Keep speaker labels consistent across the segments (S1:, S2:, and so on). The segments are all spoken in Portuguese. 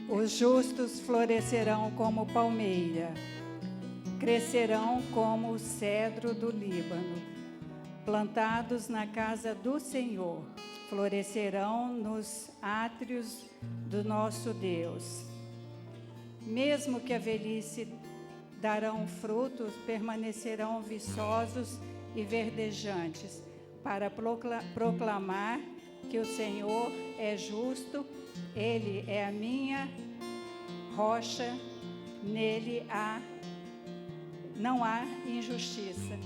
S1: Os justos florescerão como palmeira, crescerão como o cedro do Líbano, plantados na casa do Senhor, florescerão nos átrios do nosso Deus. Mesmo que a velhice darão frutos, permanecerão viçosos e verdejantes, para proclamar que o Senhor é justo, Ele é a minha rocha, nele não há injustiça.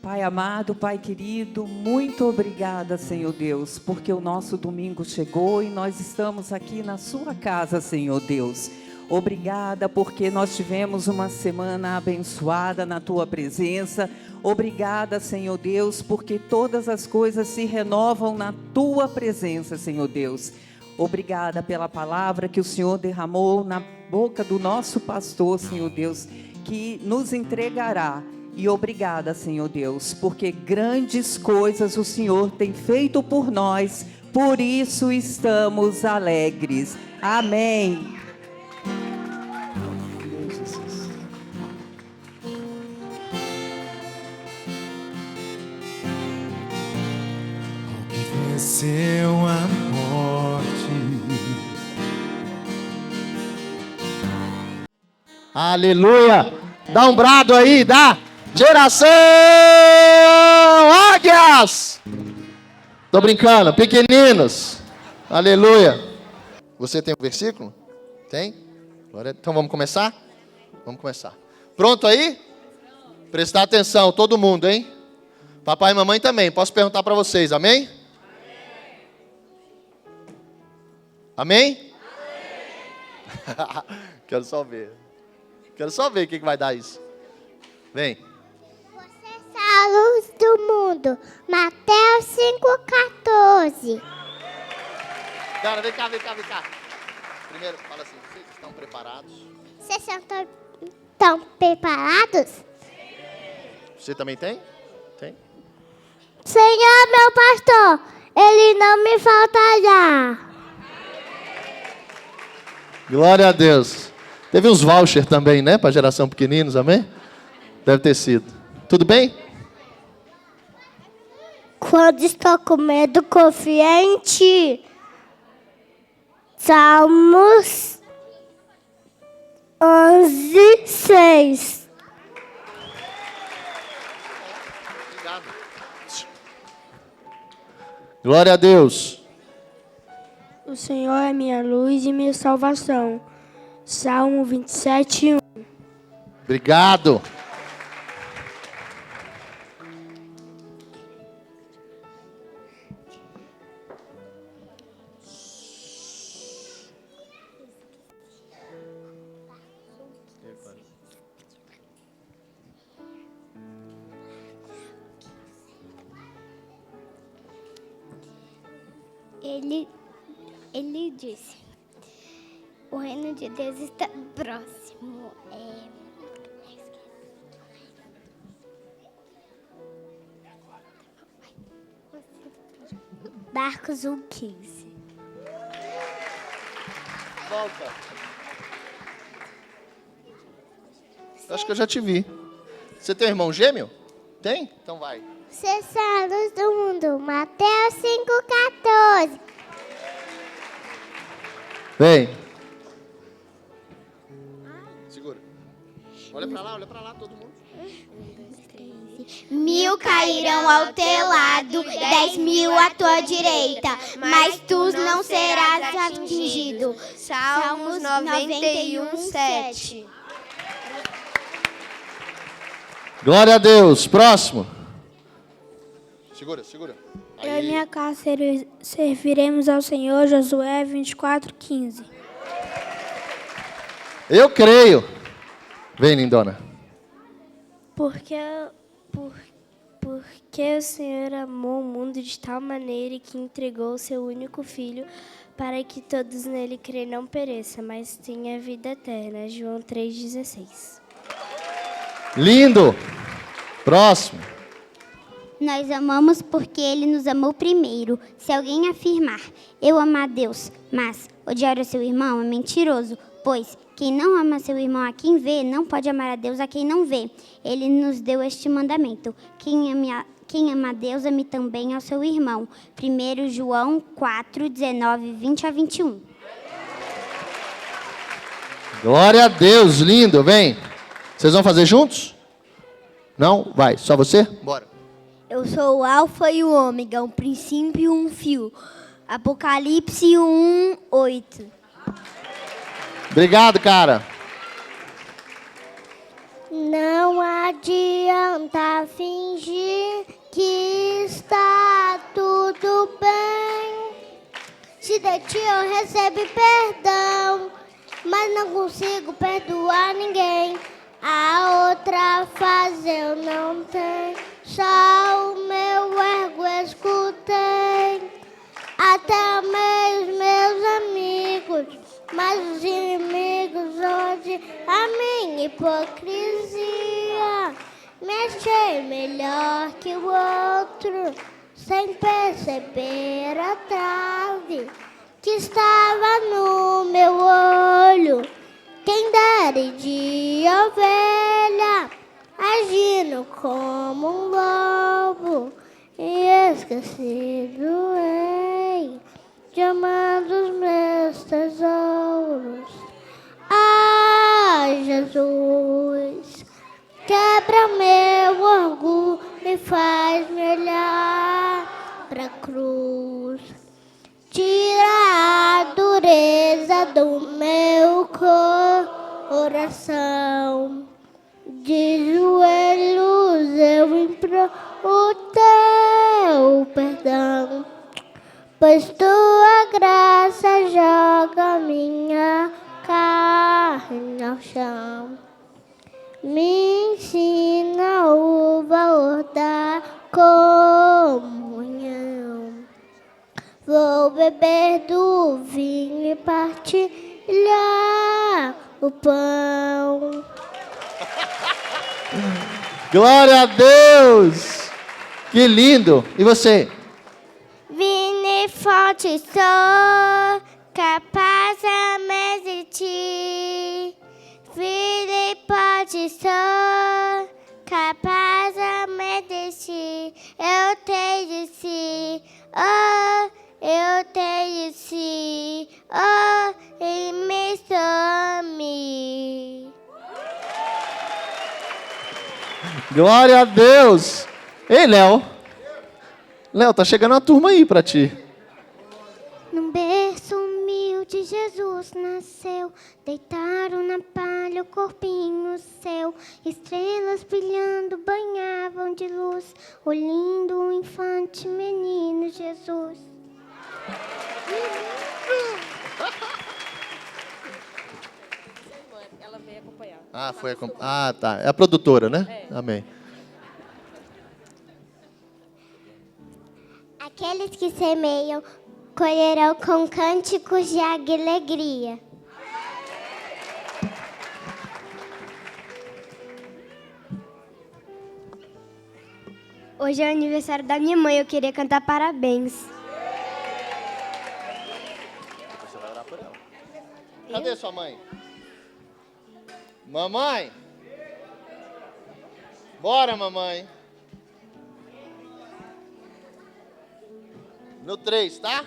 S2: Pai amado, Pai querido, muito obrigada, Senhor Deus, porque o nosso domingo chegou e nós estamos aqui na sua casa, Senhor Deus. Obrigada porque nós tivemos uma semana abençoada na tua presença. Obrigada, Senhor Deus, porque todas as coisas se renovam na tua presença, Senhor Deus. Obrigada pela palavra que o Senhor derramou na boca do nosso pastor, Senhor Deus, que nos entregará. E obrigada, Senhor Deus, porque grandes coisas o Senhor tem feito por nós, por isso estamos alegres. Amém.
S3: Venceu a morte. Aleluia! Dá um brado aí, dá! Geração Águias! Tô brincando, pequeninos. Aleluia! Você tem um versículo? Tem? Então vamos começar? Vamos começar. Pronto aí? Prestar atenção, todo mundo, hein? Papai e mamãe também. Posso perguntar para vocês, amém? Amém? Amém? Quero só ver. Quero só ver o que vai dar isso. Vem.
S4: Você é a luz do mundo. Mateus 5,14.
S3: Cara, vem cá. Primeiro, fala assim, vocês estão preparados?
S4: Vocês estão preparados?
S3: Você também tem? Tem?
S4: Senhor, meu pastor, Ele não me faltará.
S3: Glória a Deus. Teve uns vouchers também, né? Para geração pequeninos, amém? Deve ter sido. Tudo bem?
S4: Quando estou com medo, confia em ti. Salmos 11:6.
S3: Obrigado. Glória a Deus.
S5: O Senhor é minha luz e minha salvação. Salmo 27:1.
S3: Obrigado.
S4: Ele disse: o reino de Deus está próximo. Marcos 1,15.
S3: Volta. Acho que eu já te vi. Você tem um irmão gêmeo? Tem? Então vai.
S4: Você é a luz do mundo. Mateus 5,14.
S3: Vem. Segura. Olha pra lá, todo mundo.
S4: 1.000 cairão ao teu lado, 10.000 à tua direita, mas tu não serás atingido. Salmos 91:7.
S3: Glória a Deus. Próximo. Segura.
S5: Eu e minha casa serviremos ao Senhor. Josué 24:15.
S3: Eu creio. Vem, lindona.
S5: Porque o Senhor amou o mundo de tal maneira que entregou o seu único filho para que todos nele crêem não pereçam, mas tenham vida eterna. João 3,16.
S3: Lindo. Próximo.
S4: Nós amamos porque Ele nos amou primeiro. Se alguém afirmar, eu amo a Deus, mas odiar o seu irmão é mentiroso, pois quem não ama seu irmão a quem vê, não pode amar a Deus a quem não vê. Ele nos deu este mandamento: quem ama a Deus, ame também ao seu irmão. 1 João 4, 19, 20 a 21.
S3: Glória a Deus, lindo, vem. Vocês vão fazer juntos? Não? Vai, só você? Bora.
S4: Eu sou o Alfa e o Ômega, um princípio e um fio. Apocalipse 1, 8.
S3: Obrigado, cara.
S4: Não adianta fingir que está tudo bem. Se de ti eu recebo perdão, mas não consigo perdoar ninguém. A outra fase eu não tenho, só o meu ego escutei. Até amei os meus amigos, mas os inimigos hoje a minha hipocrisia. Me achei melhor que o outro, sem perceber a trave que estava no meu olho. Quem dera de ovelha, agindo como um lobo, e esquecido ei, de amar os meus tesouros. Ah, Jesus, quebra meu orgulho, me faz me olhar pra cruz. Tira a dureza do meu coração. De joelhos eu imploro o teu perdão, pois tua graça joga minha carne ao chão. Me ensina o valor da comunhão. Vou beber do vinho e partilhar o pão.
S3: Glória a Deus. Que lindo. E você?
S4: Vine forte sou, capaz de ti. Vine forte sou, capaz de ti. Eu tenho de si, oh, eu tenho de si, oh, e me some.
S3: Glória a Deus. Ei, Léo. Léo, tá chegando uma turma aí pra ti.
S4: Num berço humilde Jesus nasceu, deitaram na palha o corpinho seu, estrelas brilhando banhavam de luz o lindo infante menino Jesus.
S2: Ela veio acompanhar.
S3: Ah, tá. É a produtora, né? É. Amém.
S4: Aqueles que semeiam colherão com cânticos de alegria. Hoje é o aniversário da minha mãe, eu queria cantar parabéns.
S3: Você vai orar por ela. Cadê sua mãe? Mamãe? Bora, mamãe. No 3, tá?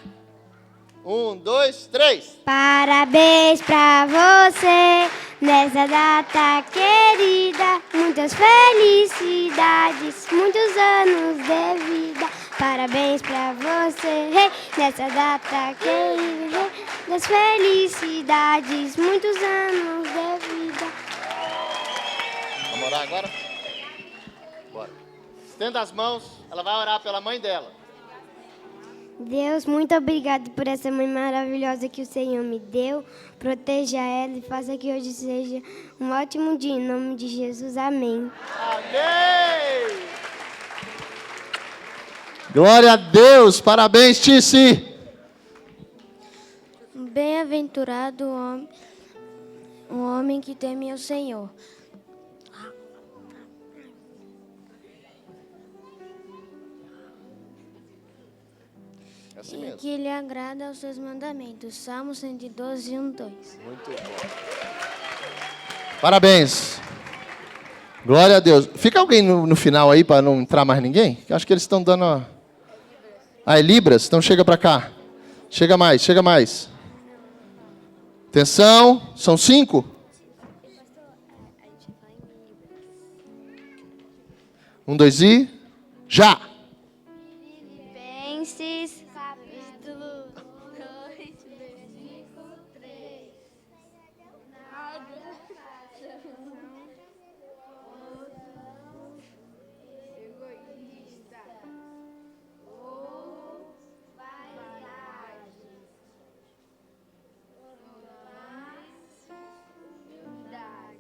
S3: 1, 2, 3.
S4: Parabéns pra você nessa data querida. Muitas felicidades, muitos anos de vida. Parabéns pra você nessa data querida. Muitas felicidades, muitos anos de vida.
S3: Vamos orar agora? Bora. Estenda as mãos, ela vai orar pela mãe dela.
S4: Deus, muito obrigado por essa mãe maravilhosa que o Senhor me deu. Proteja ela e faça que hoje seja um ótimo dia. Em nome de Jesus, amém.
S3: Amém! Glória a Deus! Parabéns, Tici!
S5: Bem-aventurado o homem que teme ao Senhor.
S3: assim
S5: e
S3: mesmo.
S5: que lhe agrada aos seus mandamentos. Salmo 112, 1, 2.
S3: Muito bom. Parabéns. Glória a Deus. Fica alguém no final aí para não entrar mais ninguém? Eu acho que eles estão dando... é Libras? Então chega para cá. Chega mais, chega mais. Atenção, são 5? 1, 2 e... já!
S5: Filipenses, capítulo 2, versículo 3. Egoísta ou vaidade, mas humildade.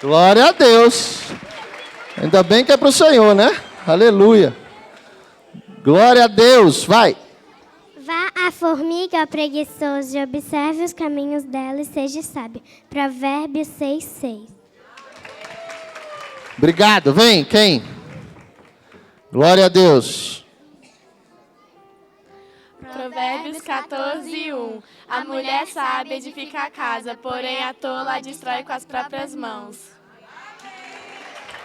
S3: Glória a Deus. Ainda bem que é para o Senhor, né? Aleluia. Glória a Deus. Vai.
S4: Vá a formiga preguiçosa e observe os caminhos dela e seja sábio. Provérbios 6, 6.
S3: Obrigado. Vem, quem? Glória a Deus.
S6: Provérbios 14, 1. A mulher sábia edifica a casa, porém a tola a destrói com as próprias mãos.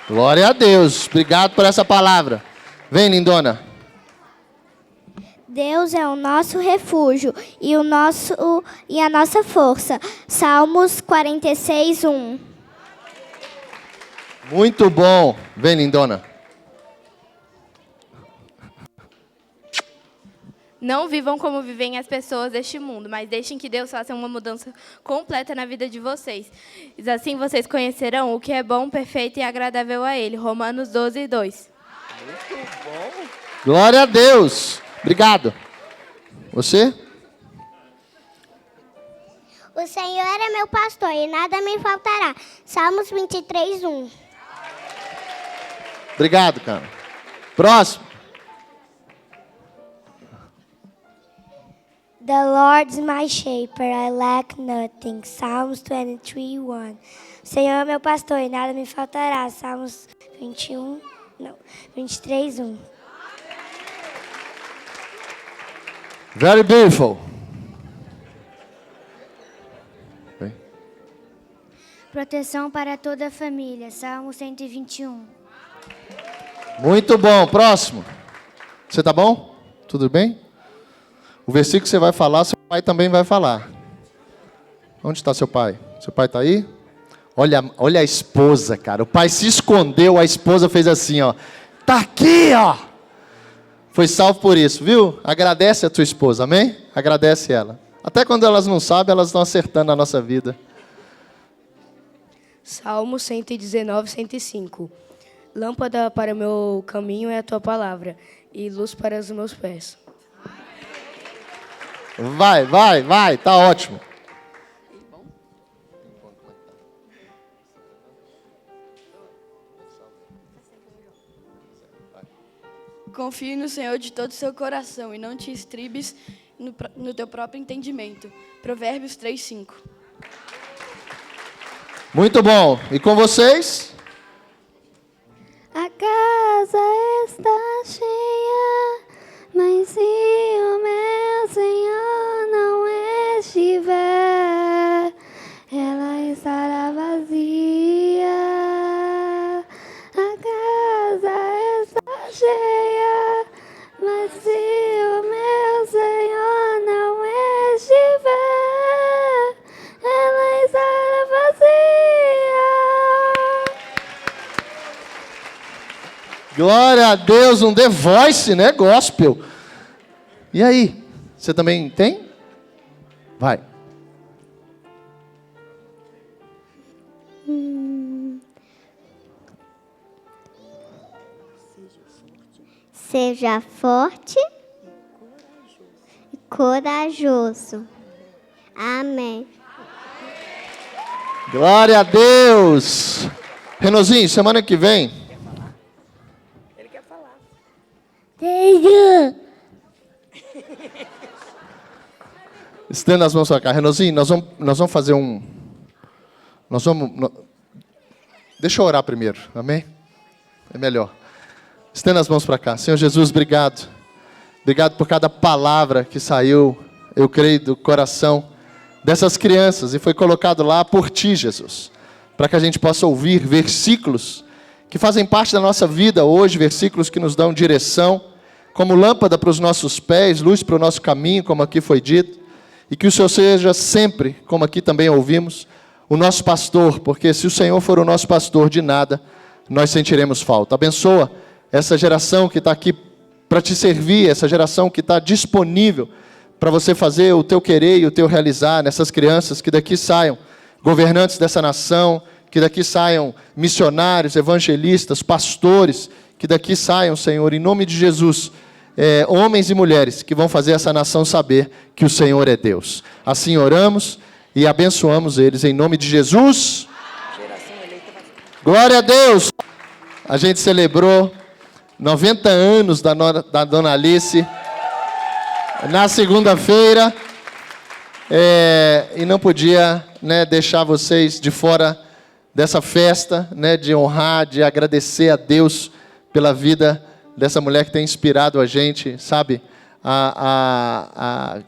S3: Glória a Deus. Obrigado por essa palavra. Vem, lindona.
S4: Deus é o nosso refúgio e a nossa força. Salmos 46, 1.
S3: Muito bom. Vem, lindona.
S6: Não vivam como vivem as pessoas deste mundo, mas deixem que Deus faça uma mudança completa na vida de vocês. Assim vocês conhecerão o que é bom, perfeito e agradável a Ele. Romanos 12, 2.
S3: Muito bom. Glória a Deus. Obrigado. Você?
S4: O Senhor é meu pastor e nada me faltará. Salmos 23, 1.
S3: Obrigado, cara. Próximo.
S5: The Lord is my shepherd, I lack nothing. Salmos 23, 1. Senhor é meu pastor e nada me faltará. Salmos 23, 1.
S3: Very beautiful. Vem.
S5: Proteção para toda a família. Salmo 121.
S3: Muito bom. Próximo. Você tá bom? Tudo bem? O versículo que você vai falar, seu pai também vai falar. Onde está seu pai? Seu pai está aí? Olha a esposa, cara. O pai se escondeu, a esposa fez assim, ó. Tá aqui, ó. Foi salvo por isso, viu? Agradece a tua esposa, amém? Agradece ela. Até quando elas não sabem, elas estão acertando a nossa vida.
S7: Salmo 119, 105. Lâmpada para o meu caminho é a tua palavra, e luz para os meus pés.
S3: Vai, tá ótimo.
S8: Confie no Senhor de todo o seu coração e não te estribes no teu próprio entendimento. Provérbios 3, 5.
S3: Muito bom. E com vocês?
S4: A casa está cheia, mas se o meu Senhor não estiver, ela estará vazia. A casa está cheia, mas se o meu Senhor não estiver, ela estará vazia.
S3: Glória a Deus, um The Voice, né? Gospel. E aí? Você também tem? Vai.
S4: Seja forte e corajoso. Amém.
S3: Glória a Deus. Renozinho, semana que vem.
S7: Ele quer falar.
S3: Estenda as mãos para cá. Renozinho, nós vamos fazer Deixa eu orar primeiro, amém? É melhor. Estenda as mãos para cá. Senhor Jesus, obrigado. Obrigado por cada palavra que saiu, eu creio, do coração dessas crianças e foi colocado lá por Ti, Jesus, para que a gente possa ouvir versículos que fazem parte da nossa vida hoje, versículos que nos dão direção, como lâmpada para os nossos pés, luz para o nosso caminho, como aqui foi dito, e que o Senhor seja sempre, como aqui também ouvimos, o nosso pastor, porque se o Senhor for o nosso pastor, de nada nós sentiremos falta. Abençoa essa geração que está aqui para te servir, essa geração que está disponível para você fazer o teu querer e o teu realizar nessas crianças, que daqui saiam governantes dessa nação, que daqui saiam missionários, evangelistas, pastores, que daqui saiam, Senhor, em nome de Jesus, homens e mulheres que vão fazer essa nação saber que o Senhor é Deus. Assim oramos e abençoamos eles em nome de Jesus. Glória a Deus! A gente celebrou 90 anos da Dona Alice na segunda-feira e não podia, deixar vocês de fora dessa festa, de honrar, de agradecer a Deus pela vida dessa mulher que tem inspirado a gente, sabe?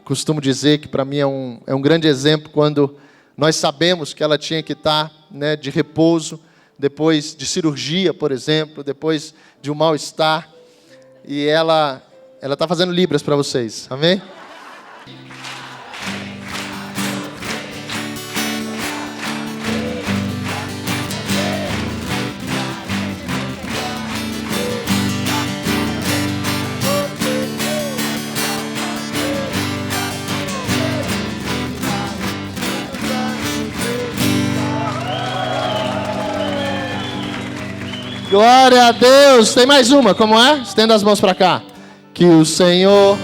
S3: Costumo dizer que para mim é um grande exemplo quando nós sabemos que ela tinha que estar de repouso, depois de cirurgia, por exemplo, depois de um mal-estar, e ela está fazendo libras para vocês, amém? Glória a Deus. Tem mais uma, como é? Estenda as mãos para cá. Que o Senhor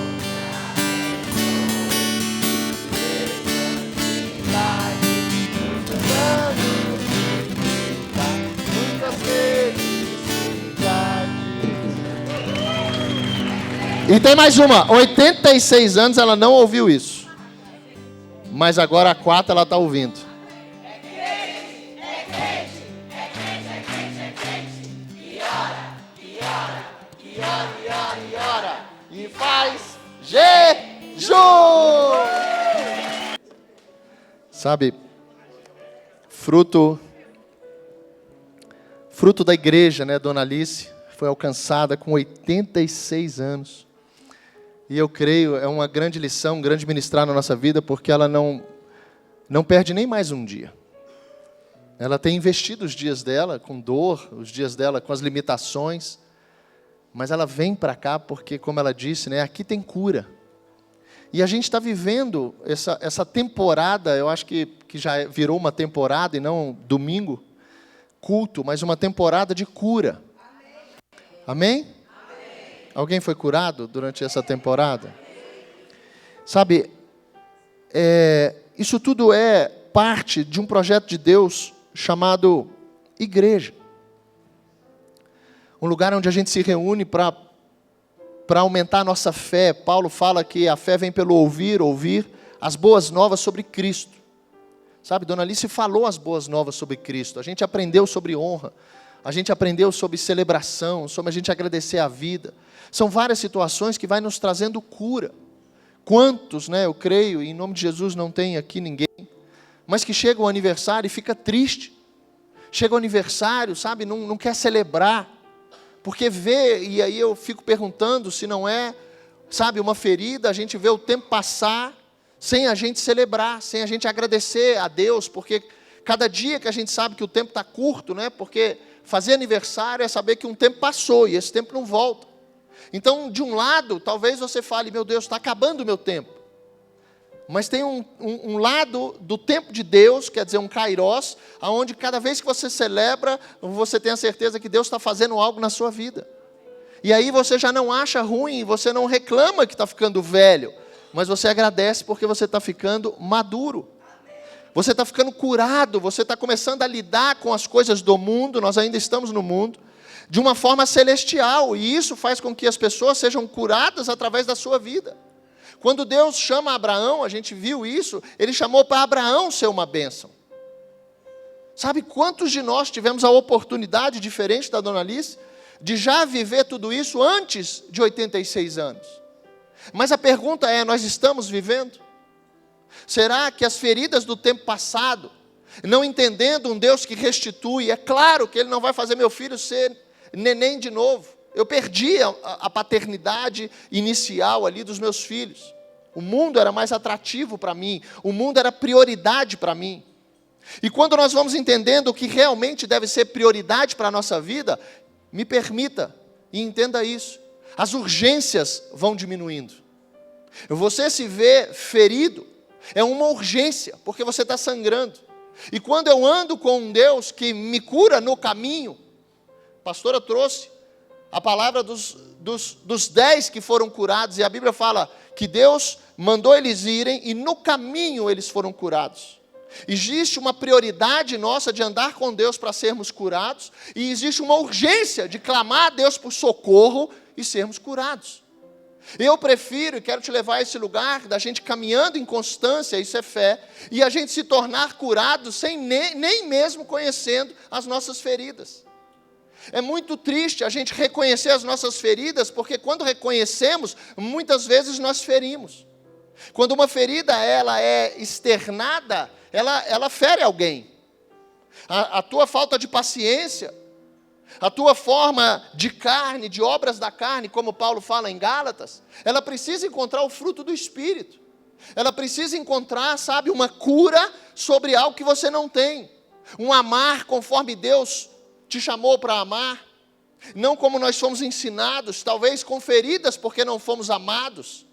S3: E tem mais uma. 86 anos ela não ouviu isso. Mas agora a 4 ela está ouvindo. E faz jejum. Sabe, fruto da igreja, Dona Alice foi alcançada com 86 anos. E eu creio, é uma grande lição, um grande ministrar na nossa vida, porque ela não perde nem mais um dia. Ela tem investido os dias dela com dor, os dias dela com as limitações, mas ela vem para cá porque, como ela disse, aqui tem cura. E a gente está vivendo essa temporada, eu acho que já virou uma temporada e não domingo, culto, mas uma temporada de cura. Amém? Amém? Alguém foi curado durante essa temporada? Sabe, isso tudo é parte de um projeto de Deus chamado igreja. Um lugar onde a gente se reúne para aumentar a nossa fé. Paulo fala que a fé vem pelo ouvir as boas novas sobre Cristo. Sabe, Dona Alice falou as boas novas sobre Cristo. A gente aprendeu sobre honra. A gente aprendeu sobre celebração, sobre a gente agradecer a vida. São várias situações que vai nos trazendo cura. Quantos, eu creio, em nome de Jesus não tem aqui ninguém, mas que chega o aniversário e fica triste. Chega o aniversário, sabe, não quer celebrar. Porque vê, e aí eu fico perguntando se não é, sabe, uma ferida, a gente vê o tempo passar sem a gente celebrar, sem a gente agradecer a Deus, porque cada dia que a gente sabe que o tempo está curto, porque fazer aniversário é saber que um tempo passou e esse tempo não volta. Então, de um lado, talvez você fale, meu Deus, está acabando o meu tempo. Mas tem um lado do tempo de Deus, quer dizer, um kairos, onde cada vez que você celebra, você tem a certeza que Deus está fazendo algo na sua vida. E aí você já não acha ruim, você não reclama que está ficando velho, mas você agradece porque você está ficando maduro. Você está ficando curado, você está começando a lidar com as coisas do mundo, nós ainda estamos no mundo, de uma forma celestial, e isso faz com que as pessoas sejam curadas através da sua vida. Quando Deus chama Abraão, a gente viu isso, Ele chamou para Abraão ser uma bênção. Sabe quantos de nós tivemos a oportunidade, diferente da Dona Alice, de já viver tudo isso antes de 86 anos? Mas a pergunta é, nós estamos vivendo? Será que as feridas do tempo passado, não entendendo um Deus que restitui, é claro que Ele não vai fazer meu filho ser neném de novo. Eu perdi a paternidade inicial ali dos meus filhos. O mundo era mais atrativo para mim, o mundo era prioridade para mim. E quando nós vamos entendendo o que realmente deve ser prioridade para a nossa vida, me permita e entenda isso, as urgências vão diminuindo. Você se vê ferido, é uma urgência, porque você está sangrando. E quando eu ando com um Deus que me cura no caminho, a pastora trouxe a palavra dos 10 que foram curados, e a Bíblia fala que Deus mandou eles irem, e no caminho eles foram curados. Existe uma prioridade nossa de andar com Deus para sermos curados, e existe uma urgência de clamar a Deus por socorro e sermos curados. Eu prefiro, e quero te levar a esse lugar, da gente caminhando em constância, isso é fé, e a gente se tornar curado sem nem mesmo conhecendo as nossas feridas. É muito triste a gente reconhecer as nossas feridas, porque quando reconhecemos, muitas vezes nós ferimos. Quando uma ferida ela é externada, ela fere alguém. A tua falta de paciência, a tua forma de carne, de obras da carne, como Paulo fala em Gálatas, ela precisa encontrar o fruto do Espírito. Ela precisa encontrar, sabe, uma cura sobre algo que você não tem. Um amar conforme Deus te chamou para amar. Não como nós fomos ensinados, talvez com feridas porque não fomos amados.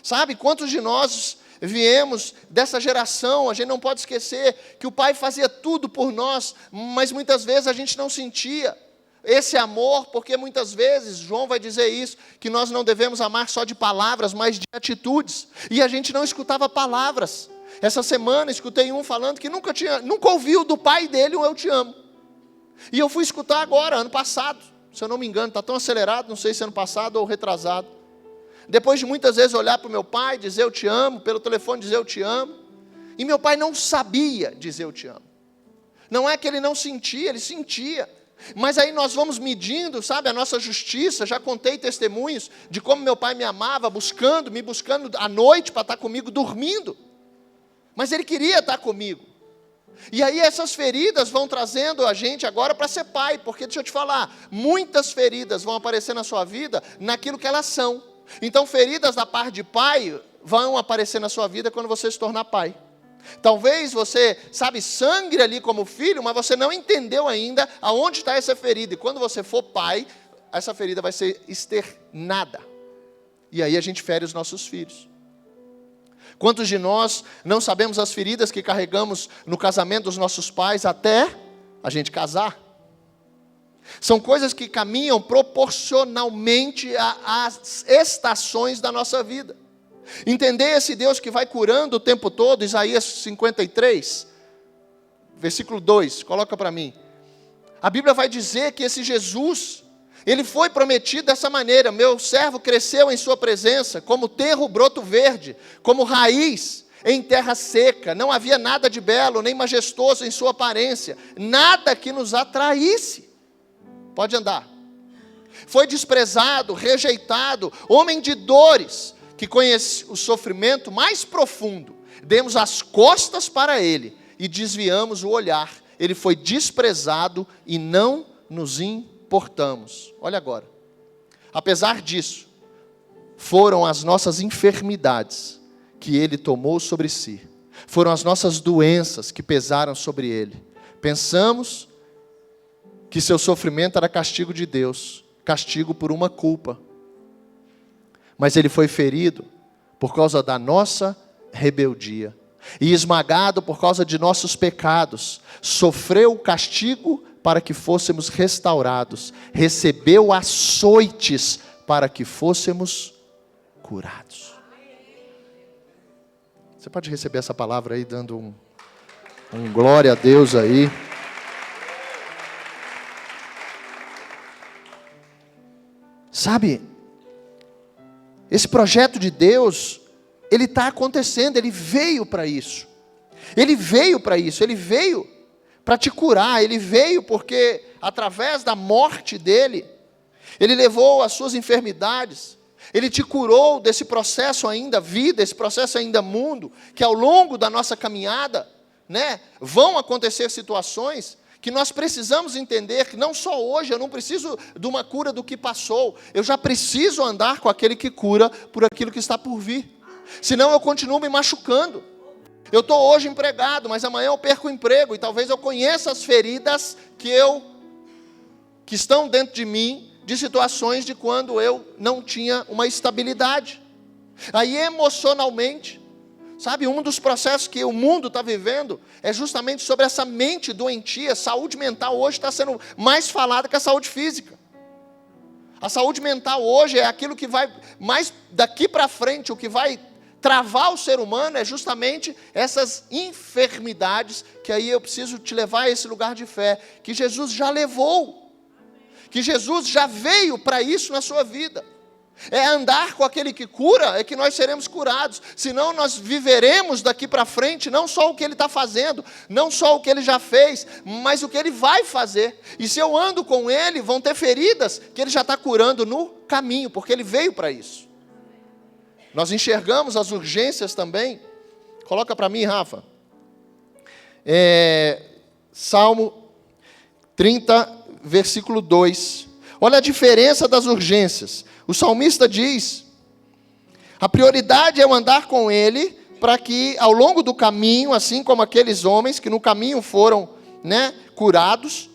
S3: Sabe, quantos de nós viemos dessa geração, a gente não pode esquecer que o Pai fazia tudo por nós, mas muitas vezes a gente não sentia esse amor, porque muitas vezes, João vai dizer isso, que nós não devemos amar só de palavras, mas de atitudes, e a gente não escutava palavras. Essa semana escutei um falando que nunca ouviu do pai dele um eu te amo, e eu fui escutar agora, ano passado, se eu não me engano, está tão acelerado, não sei se ano passado ou retrasado. Depois de muitas vezes olhar para o meu pai, dizer eu te amo, pelo telefone dizer eu te amo, e meu pai não sabia dizer eu te amo. Não é que ele não sentia, ele sentia, mas aí nós vamos medindo, sabe, a nossa justiça. Já contei testemunhos de como meu pai me amava, me buscando à noite para estar comigo, dormindo, mas ele queria estar comigo. E aí essas feridas vão trazendo a gente agora para ser pai, porque deixa eu te falar, muitas feridas vão aparecer na sua vida naquilo que elas são. Então feridas da parte de pai vão aparecer na sua vida quando você se tornar pai. Talvez você, sabe, sangre ali como filho, mas você não entendeu ainda aonde está essa ferida. E quando você for pai, essa ferida vai ser externada. E aí a gente fere os nossos filhos. Quantos de nós não sabemos as feridas que carregamos no casamento dos nossos pais até a gente casar? São coisas que caminham proporcionalmente às estações da nossa vida. Entender esse Deus que vai curando o tempo todo, Isaías 53, versículo 2, coloca para mim. A Bíblia vai dizer que esse Jesus, ele foi prometido dessa maneira: meu servo cresceu em sua presença, como terro broto verde, como raiz em terra seca. Não havia nada de belo, nem majestoso em sua aparência, nada que nos atraísse. Pode andar. Foi desprezado, rejeitado, homem de dores, que conhece o sofrimento mais profundo. Demos as costas para ele e desviamos o olhar. Ele foi desprezado e não nos importamos. Olha agora. Apesar disso, foram as nossas enfermidades que ele tomou sobre si. Foram as nossas doenças que pesaram sobre ele. Pensamos que seu sofrimento era castigo de Deus, castigo por uma culpa. Mas ele foi ferido por causa da nossa rebeldia, e esmagado por causa de nossos pecados. Sofreu o castigo para que fôssemos restaurados, recebeu açoites para que fôssemos curados. Você pode receber essa palavra aí, dando um glória a Deus aí. Sabe, esse projeto de Deus, ele está acontecendo, ele veio para isso. Ele veio para isso, ele veio para te curar. Ele veio porque, através da morte dele, ele levou as suas enfermidades. Ele te curou desse processo ainda vida, esse processo ainda mundo, que ao longo da nossa caminhada, né, vão acontecer situações que nós precisamos entender que não só hoje, eu não preciso de uma cura do que passou, eu já preciso andar com aquele que cura por aquilo que está por vir. Senão eu continuo me machucando. Eu estou hoje empregado, mas amanhã eu perco o emprego, e talvez eu conheça as feridas que estão dentro de mim, de situações de quando eu não tinha uma estabilidade. Aí emocionalmente, sabe, um dos processos que o mundo está vivendo é justamente sobre essa mente doentia. Saúde mental hoje está sendo mais falada que a saúde física. A saúde mental hoje é aquilo que vai, mais daqui para frente, o que vai travar o ser humano é justamente essas enfermidades, que aí eu preciso te levar a esse lugar de fé, que Jesus já levou. Que Jesus já veio para isso na sua vida. É andar com aquele que cura, é que nós seremos curados. Senão nós viveremos daqui para frente, não só o que Ele está fazendo, não só o que Ele já fez, mas o que Ele vai fazer. E se eu ando com Ele, vão ter feridas que Ele já está curando no caminho, porque Ele veio para isso. Nós enxergamos as urgências também. Coloca para mim, Rafa. Salmo 30, versículo 2. Olha a diferença das urgências. O salmista diz: a prioridade é eu andar com ele, para que ao longo do caminho, assim como aqueles homens que no caminho foram, né, curados,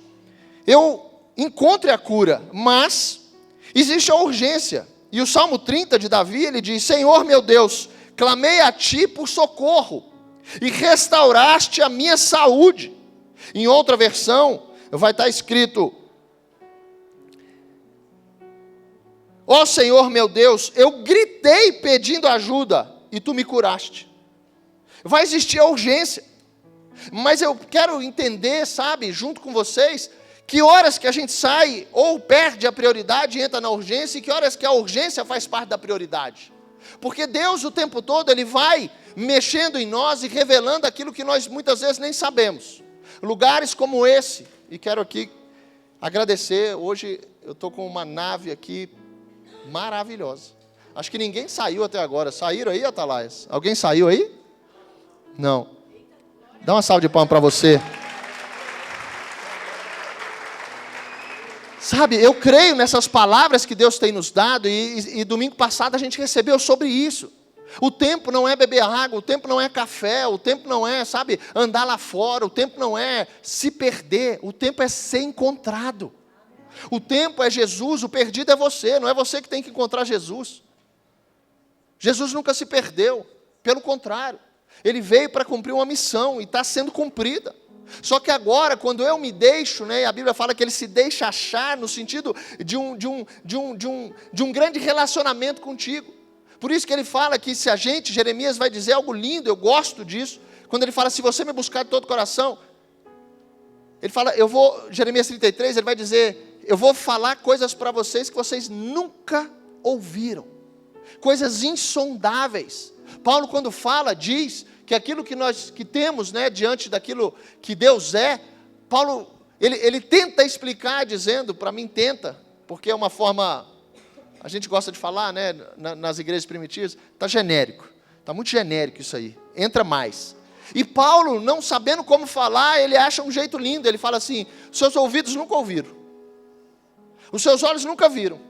S3: eu encontre a cura. Mas existe a urgência. E o Salmo 30 de Davi, ele diz: Senhor meu Deus, clamei a ti por socorro, e restauraste a minha saúde. Em outra versão, vai estar escrito: ó Senhor meu Deus, eu gritei pedindo ajuda, e tu me curaste. Vai existir a urgência. Mas eu quero entender, sabe, junto com vocês, que horas que a gente sai ou perde a prioridade e entra na urgência, e que horas que a urgência faz parte da prioridade. Porque Deus o tempo todo, Ele vai mexendo em nós e revelando aquilo que nós muitas vezes nem sabemos. Lugares como esse, e quero aqui agradecer, hoje eu estou com uma nave aqui maravilhosa. Acho que ninguém saiu até agora. Saíram aí, Atalaias? Alguém saiu aí? Não. Dá uma salva de palmas para você. Sabe, eu creio nessas palavras que Deus tem nos dado, e domingo passado a gente recebeu sobre isso. O tempo não é beber água, o tempo não é café, o tempo não é, sabe, andar lá fora, o tempo não é se perder, o tempo é ser encontrado. O tempo é Jesus, o perdido é você, não é você que tem que encontrar Jesus. Jesus nunca se perdeu, pelo contrário, Ele veio para cumprir uma missão e está sendo cumprida. Só que agora, quando eu me deixo, né, a Bíblia fala que Ele se deixa achar, no sentido de um grande relacionamento contigo. Por isso que Ele fala que se a gente, Jeremias vai dizer algo lindo, eu gosto disso, quando Ele fala: se você me buscar de todo o coração, Ele fala, Jeremias 33, Ele vai dizer: eu vou falar coisas para vocês que vocês nunca ouviram, coisas insondáveis. Paulo, quando fala, diz que aquilo que nós temos, né, diante daquilo que Deus é, Paulo, ele tenta explicar dizendo, para mim tenta, porque é uma forma, a gente gosta de falar, né, nas igrejas primitivas, está genérico, está muito genérico isso aí, entra mais. E Paulo, não sabendo como falar, ele acha um jeito lindo, ele fala assim: seus ouvidos nunca ouviram, os seus olhos nunca viram,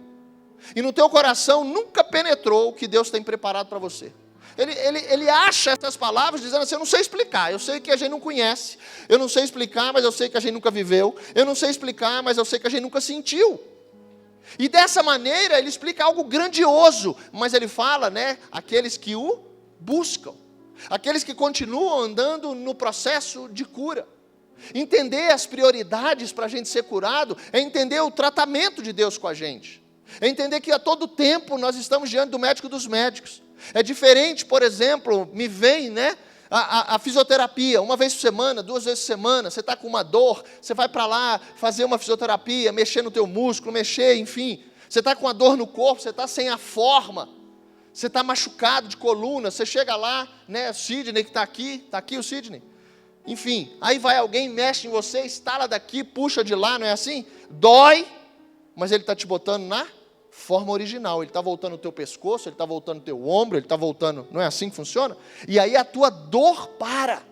S3: e no teu coração nunca penetrou o que Deus tem preparado para você. Ele acha essas palavras dizendo assim: eu não sei explicar, eu sei que a gente não conhece, eu não sei explicar, mas eu sei que a gente nunca viveu, eu não sei explicar, mas eu sei que a gente nunca sentiu. E dessa maneira ele explica algo grandioso, mas ele fala, né, aqueles que o buscam, aqueles que continuam andando no processo de cura. Entender as prioridades para a gente ser curado é entender o tratamento de Deus com a gente, é entender que a todo tempo nós estamos diante do médico dos médicos. É diferente, por exemplo, me vem, né, a fisioterapia, uma vez por semana, 2 vezes por semana, você está com uma dor, você vai para lá fazer uma fisioterapia, mexer no teu músculo, mexer, enfim, você está com uma dor no corpo, você está sem a forma, você está machucado de coluna, você chega lá, né, Sidney que está aqui o Sidney, Enfim, aí vai alguém, mexe em você, estala daqui, puxa de lá, não é assim? Dói, mas ele está te botando na forma original. Ele está voltando o teu pescoço, ele está voltando o teu ombro, ele está voltando... Não é assim que funciona? E aí a tua dor para.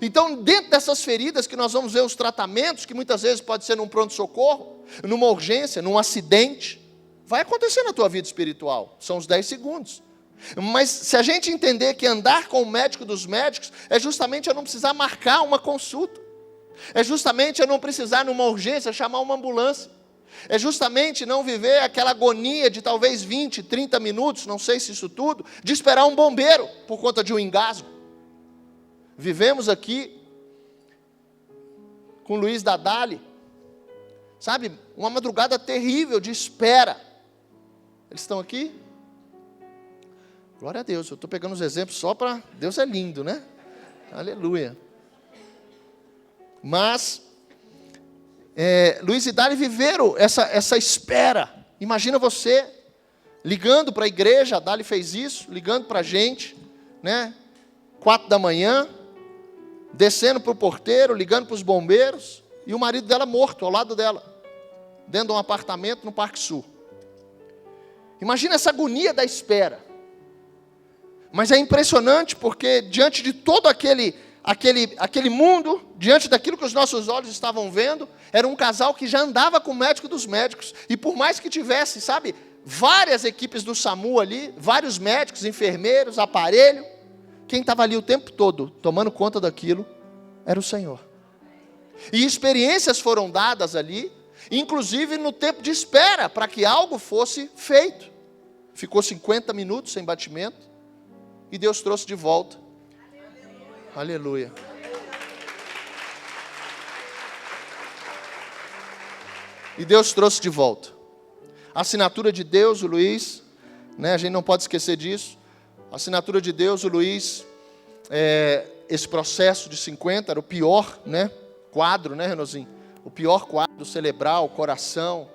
S3: Então, dentro dessas feridas que nós vamos ver os tratamentos, que muitas vezes pode ser num pronto-socorro, numa urgência, num acidente, vai acontecer na tua vida espiritual. São os 10 segundos. Mas se a gente entender que andar com o médico dos médicos é justamente eu não precisar marcar uma consulta. É justamente eu não precisar, numa urgência, chamar uma ambulância. É justamente não viver aquela agonia de talvez 20, 30 minutos, não sei se isso tudo, de esperar um bombeiro por conta de um engasgo. Vivemos aqui com Luiz Dadali, sabe, uma madrugada terrível de espera. Eles estão aqui? Glória a Deus, eu estou pegando os exemplos só para... Deus é lindo, né? Aleluia. Mas, Luiz e Dali viveram essa espera. Imagina você ligando para a igreja, a Dali fez isso, ligando para a gente, né? 4 da manhã, descendo para o porteiro, ligando para os bombeiros, e o marido dela morto ao lado dela, dentro de um apartamento no Parque Sul. Imagina essa agonia da espera. Mas é impressionante porque diante de todo aquele mundo, diante daquilo que os nossos olhos estavam vendo, era um casal que já andava com o médico dos médicos. E por mais que tivesse, sabe, várias equipes do SAMU ali, vários médicos, enfermeiros, aparelho, quem estava ali o tempo todo tomando conta daquilo era o Senhor. E experiências foram dadas ali, inclusive no tempo de espera, para que algo fosse feito. Ficou 50 minutos sem batimento, e Deus trouxe de volta. Aleluia. E Deus trouxe de volta. A assinatura de Deus, o Luiz, né, a gente não pode esquecer disso. A assinatura de Deus, o Luiz, esse processo de 50 era o pior, né, quadro, né, Renozinho? O pior quadro cerebral, coração,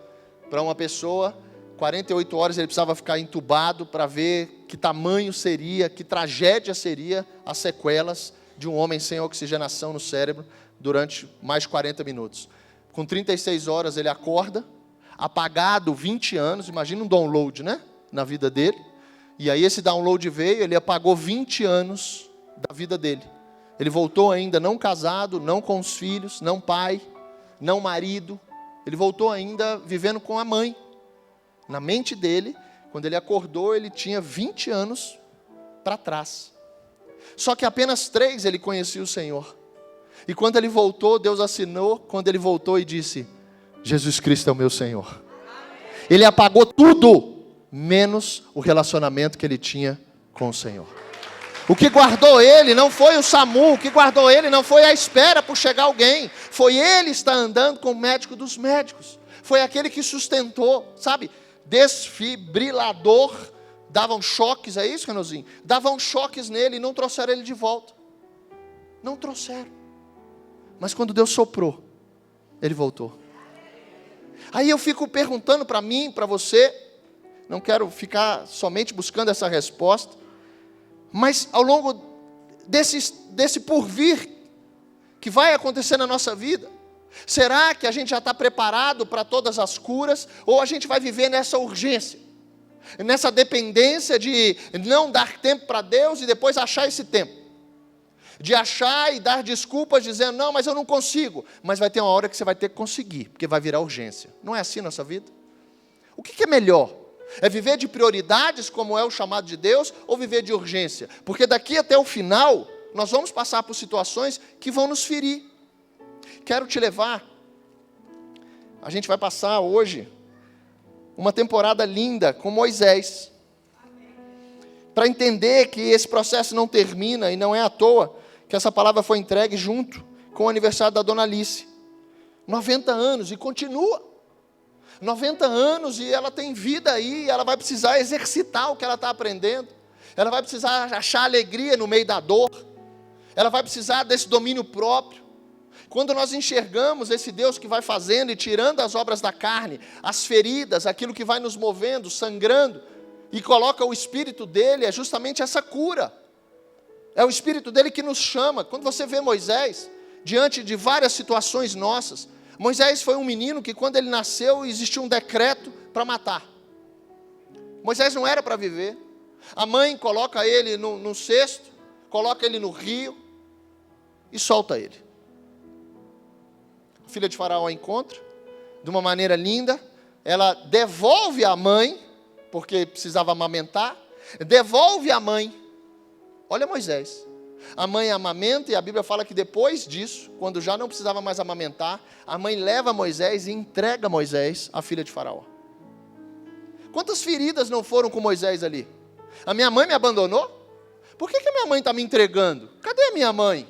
S3: para uma pessoa. 48 horas ele precisava ficar entubado para ver que tamanho seria, que tragédia seria as sequelas de um homem sem oxigenação no cérebro durante mais 40 minutos. Com 36 horas ele acorda, apagado 20 anos, imagina um download, né, na vida dele. E aí esse download veio, ele apagou 20 anos da vida dele. Ele voltou ainda não casado, não com os filhos, não pai, não marido. Ele voltou ainda vivendo com a mãe. Na mente dele, quando ele acordou, ele tinha 20 anos para trás. Só que apenas 3 ele conhecia o Senhor. E quando ele voltou, Deus assinou, quando ele voltou e disse, Jesus Cristo é o meu Senhor. Ele apagou tudo, menos o relacionamento que ele tinha com o Senhor. O que guardou ele não foi o SAMU, o que guardou ele não foi a espera por chegar alguém. Foi ele estar andando com o médico dos médicos. Foi aquele que sustentou, sabe? Desfibrilador, davam choques, é isso, Renozinho? Davam choques nele e não trouxeram ele de volta. Não trouxeram. Mas quando Deus soprou, ele voltou. Aí eu fico perguntando para mim, para você, não quero ficar somente buscando essa resposta, mas ao longo desse porvir que vai acontecer na nossa vida, será que a gente já está preparado para todas as curas? Ou a gente vai viver nessa urgência? Nessa dependência de não dar tempo para Deus e depois achar esse tempo? De achar e dar desculpas dizendo, não, mas eu não consigo. Mas vai ter uma hora que você vai ter que conseguir, porque vai virar urgência. Não é assim a nossa vida? O que é melhor? É viver de prioridades, como é o chamado de Deus, ou viver de urgência? Porque daqui até o final, nós vamos passar por situações que vão nos ferir. Quero te levar, a gente vai passar hoje uma temporada linda com Moisés, para entender que esse processo não termina, e não é à toa que essa palavra foi entregue junto com o aniversário da Dona Alice. 90 anos e continua. 90 anos e ela tem vida aí, ela vai precisar exercitar o que ela está aprendendo, ela vai precisar achar alegria no meio da dor, ela vai precisar desse domínio próprio. Quando nós enxergamos esse Deus que vai fazendo e tirando as obras da carne, as feridas, aquilo que vai nos movendo, sangrando, e coloca o Espírito dele, é justamente essa cura. É o Espírito dele que nos chama. Quando você vê Moisés, diante de várias situações nossas, Moisés foi um menino que quando ele nasceu, existia um decreto para matar. Moisés não era para viver. A mãe coloca ele no cesto, coloca ele no rio e solta ele. A filha de Faraó encontra, de uma maneira linda, ela devolve a mãe, porque precisava amamentar, devolve a mãe. Olha Moisés. A mãe amamenta e a Bíblia fala que depois disso, quando já não precisava mais amamentar, a mãe leva Moisés e entrega Moisés à filha de Faraó. Quantas feridas não foram com Moisés ali? A minha mãe me abandonou? Por que a minha mãe está me entregando? Cadê a minha mãe?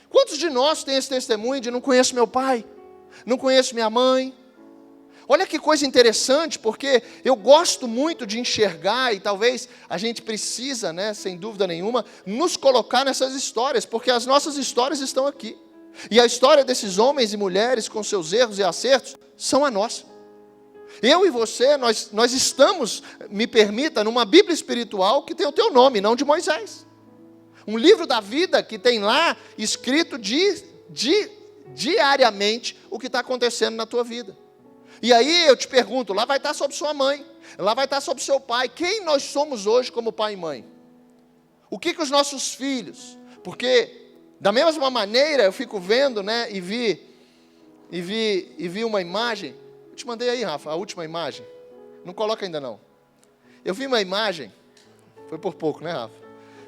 S3: Quantos de nós têm esse testemunho de não conheço meu pai, não conheço minha mãe? Olha que coisa interessante, porque eu gosto muito de enxergar, e talvez a gente precisa, sem dúvida nenhuma, nos colocar nessas histórias, porque as nossas histórias estão aqui. E a história desses homens e mulheres, com seus erros e acertos, são a nossa. Eu e você, nós estamos, me permita, numa Bíblia espiritual que tem o teu nome, não de Moisés. Um livro da vida que tem lá escrito diariamente o que está acontecendo na tua vida. E aí eu te pergunto, lá vai estar sobre sua mãe, lá vai estar sobre seu pai. Quem nós somos hoje como pai e mãe? O que os nossos filhos? Porque da mesma maneira eu fico vendo, e vi uma imagem. Eu te mandei aí, Rafa, a última imagem. Não coloca ainda não. Eu vi uma imagem, foi por pouco, né, Rafa?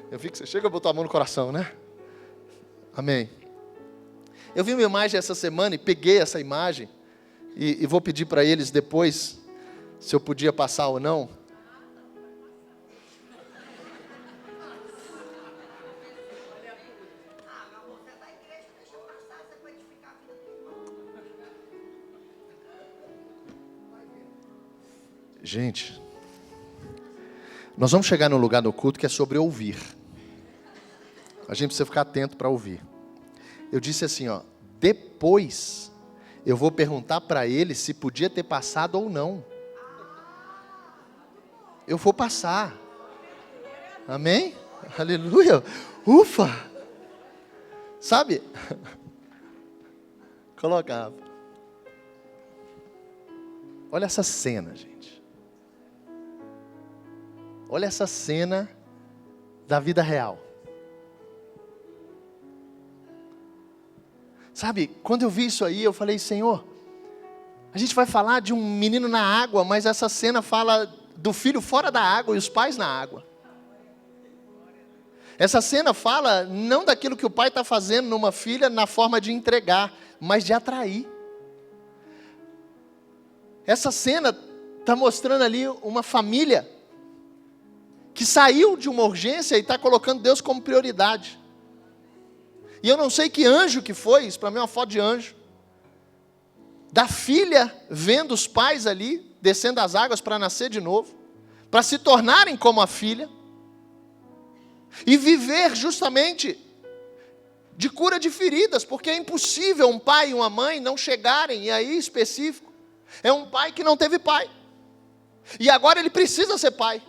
S3: Eu vi que você chega a botar a mão no coração, né? Amém. Eu vi uma imagem essa semana e peguei essa imagem. E vou pedir para eles depois, se eu podia passar ou não. Gente, nós vamos chegar no lugar do culto que é sobre ouvir. A gente precisa ficar atento para ouvir. Eu disse assim, depois eu vou perguntar para ele se podia ter passado ou não. Eu vou passar. Amém? Aleluia. Ufa. Sabe? Coloca, Rafa. Olha essa cena, gente. Olha essa cena da vida real. Sabe, quando eu vi isso aí, eu falei, Senhor, a gente vai falar de um menino na água, mas essa cena fala do filho fora da água e os pais na água. Essa cena fala não daquilo que o pai está fazendo numa filha na forma de entregar, mas de atrair. Essa cena está mostrando ali uma família que saiu de uma urgência e está colocando Deus como prioridade. E eu não sei que anjo que foi, isso para mim é uma foto de anjo. Da filha vendo os pais ali, descendo as águas para nascer de novo, para se tornarem como a filha, e viver justamente de cura de feridas, porque é impossível um pai e uma mãe não chegarem, e aí específico, é um pai que não teve pai, e agora ele precisa ser pai.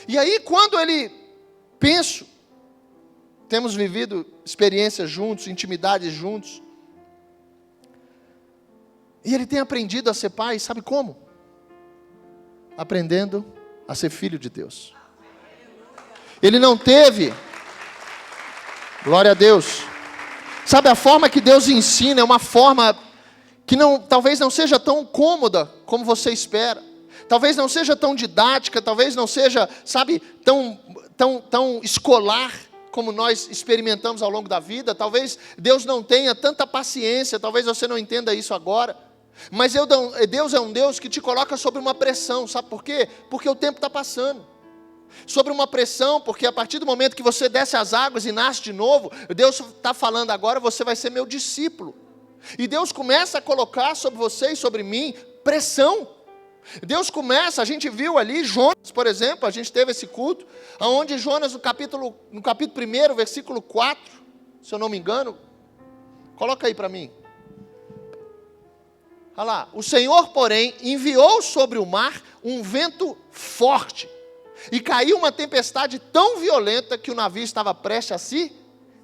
S3: E aí quando temos vivido experiências juntos, intimidades juntos. E ele tem aprendido a ser pai, sabe como? Aprendendo a ser filho de Deus. Ele não teve, glória a Deus. Sabe, a forma que Deus ensina é uma forma que talvez não seja tão cômoda como você espera. Talvez não seja tão didática, talvez não seja, tão escolar, como nós experimentamos ao longo da vida. Talvez Deus não tenha tanta paciência, talvez você não entenda isso agora, mas Deus é um Deus que te coloca sobre uma pressão, sabe por quê? Porque o tempo está passando, sobre uma pressão, porque a partir do momento que você desce as águas e nasce de novo, Deus está falando agora, você vai ser meu discípulo, e Deus começa a colocar sobre você e sobre mim pressão. Deus começa, a gente viu ali Jonas, por exemplo, a gente teve esse culto, onde Jonas no capítulo 1, versículo 4, se eu não me engano, coloca aí para mim. Olha lá, o Senhor, porém, enviou sobre o mar um vento forte, E caiu uma tempestade tão violenta que o navio estava prestes a se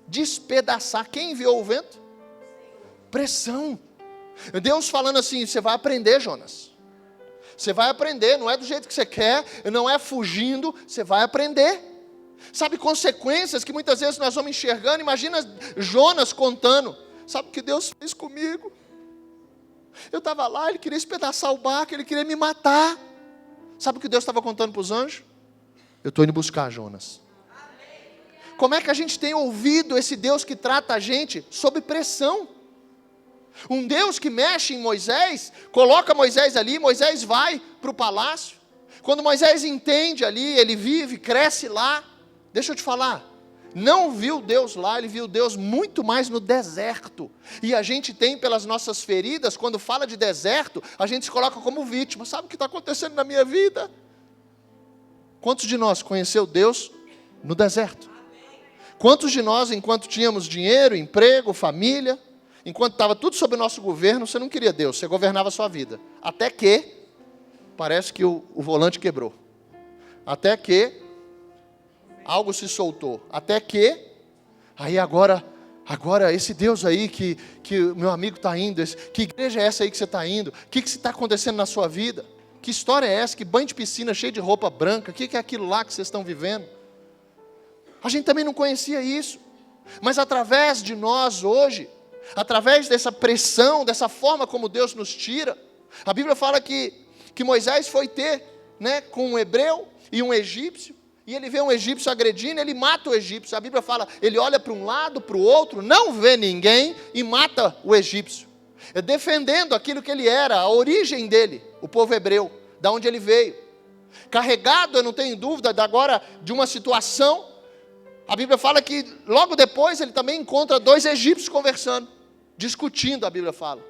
S3: despedaçar. Quem enviou o vento? Pressão. Deus falando assim, você vai aprender, Jonas. Você vai aprender, não é do jeito que você quer, não é fugindo, você vai aprender. Sabe, consequências que muitas vezes nós vamos enxergando. Imagina Jonas contando, sabe o que Deus fez comigo? Eu estava lá, ele queria despedaçar o barco, ele queria me matar. Sabe o que Deus estava contando para os anjos? Eu estou indo buscar Jonas. Como é que a gente tem ouvido esse Deus que trata a gente sob pressão? Um Deus que mexe em Moisés, coloca Moisés ali, Moisés vai para o palácio. Quando Moisés entende ali, ele vive, cresce lá. Deixa eu te falar, não viu Deus lá, ele viu Deus muito mais no deserto. E a gente tem pelas nossas feridas, quando fala de deserto, a gente se coloca como vítima. Sabe o que está acontecendo na minha vida? Quantos de nós conheceu Deus no deserto? Quantos de nós, enquanto tínhamos dinheiro, emprego, família, enquanto estava tudo sob o nosso governo, você não queria Deus, você governava a sua vida. Até que, parece que o volante quebrou. Até que algo se soltou. Até que, aí agora esse Deus aí que o meu amigo está indo, que igreja é essa aí que você está indo? O que está acontecendo na sua vida? Que história é essa? Que banho de piscina cheio de roupa branca? O que é aquilo lá que vocês estão vivendo? A gente também não conhecia isso. Mas através de nós hoje, através dessa pressão, dessa forma como Deus nos tira, a Bíblia fala que Moisés foi ter, né, com um hebreu e um egípcio, e ele vê um egípcio agredindo, ele mata o egípcio. A Bíblia fala, ele olha para um lado, para o outro, não vê ninguém e mata o egípcio. Defendendo aquilo que ele era, a origem dele, o povo hebreu, da onde ele veio. Carregado, eu não tenho dúvida, agora de uma situação. A Bíblia fala que logo depois ele também encontra 2 egípcios conversando, discutindo, a Bíblia fala.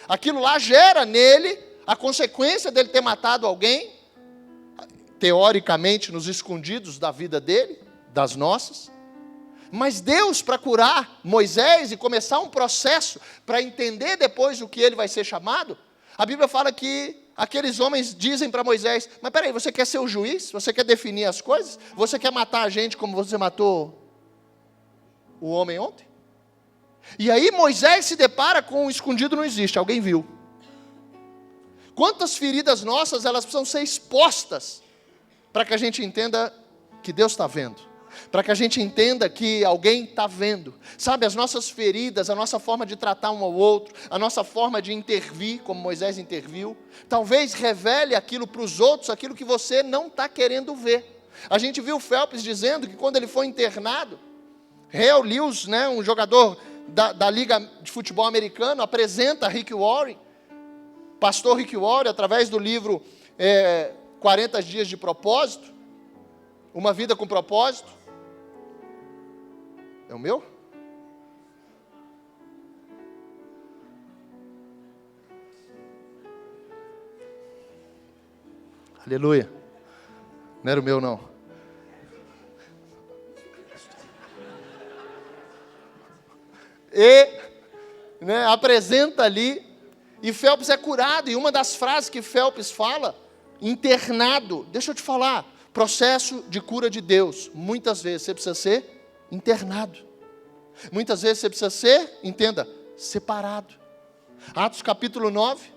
S3: Aquilo lá gera nele a consequência dele ter matado alguém, teoricamente nos escondidos da vida dele, das nossas. Mas Deus, para curar Moisés e começar um processo para entender depois o que ele vai ser chamado, a Bíblia fala que aqueles homens dizem para Moisés, mas peraí, você quer ser o juiz? Você quer definir as coisas? Você quer matar a gente como você matou o homem ontem? E aí Moisés se depara com o escondido não existe, alguém viu. Quantas feridas nossas, elas precisam ser expostas para que a gente entenda que Deus está vendo. Para que a gente entenda que alguém está vendo. Sabe, as nossas feridas, a nossa forma de tratar um ao outro, a nossa forma de intervir, como Moisés interviu, talvez revele aquilo para os outros, aquilo que você não está querendo ver. A gente viu o Phelps dizendo que quando ele foi internado, Hale Lewis, né, um jogador da Liga de Futebol Americano, apresenta Rick Warren, pastor Rick Warren, através do livro 40 Dias de Propósito, Uma Vida com Propósito. É o meu? Aleluia. Não era o meu, não. E apresenta ali, e Phelps é curado, e uma das frases que Phelps fala, internado, deixa eu te falar, processo de cura de Deus, muitas vezes você precisa ser internado, muitas vezes você precisa ser, entenda, separado. Atos capítulo 9,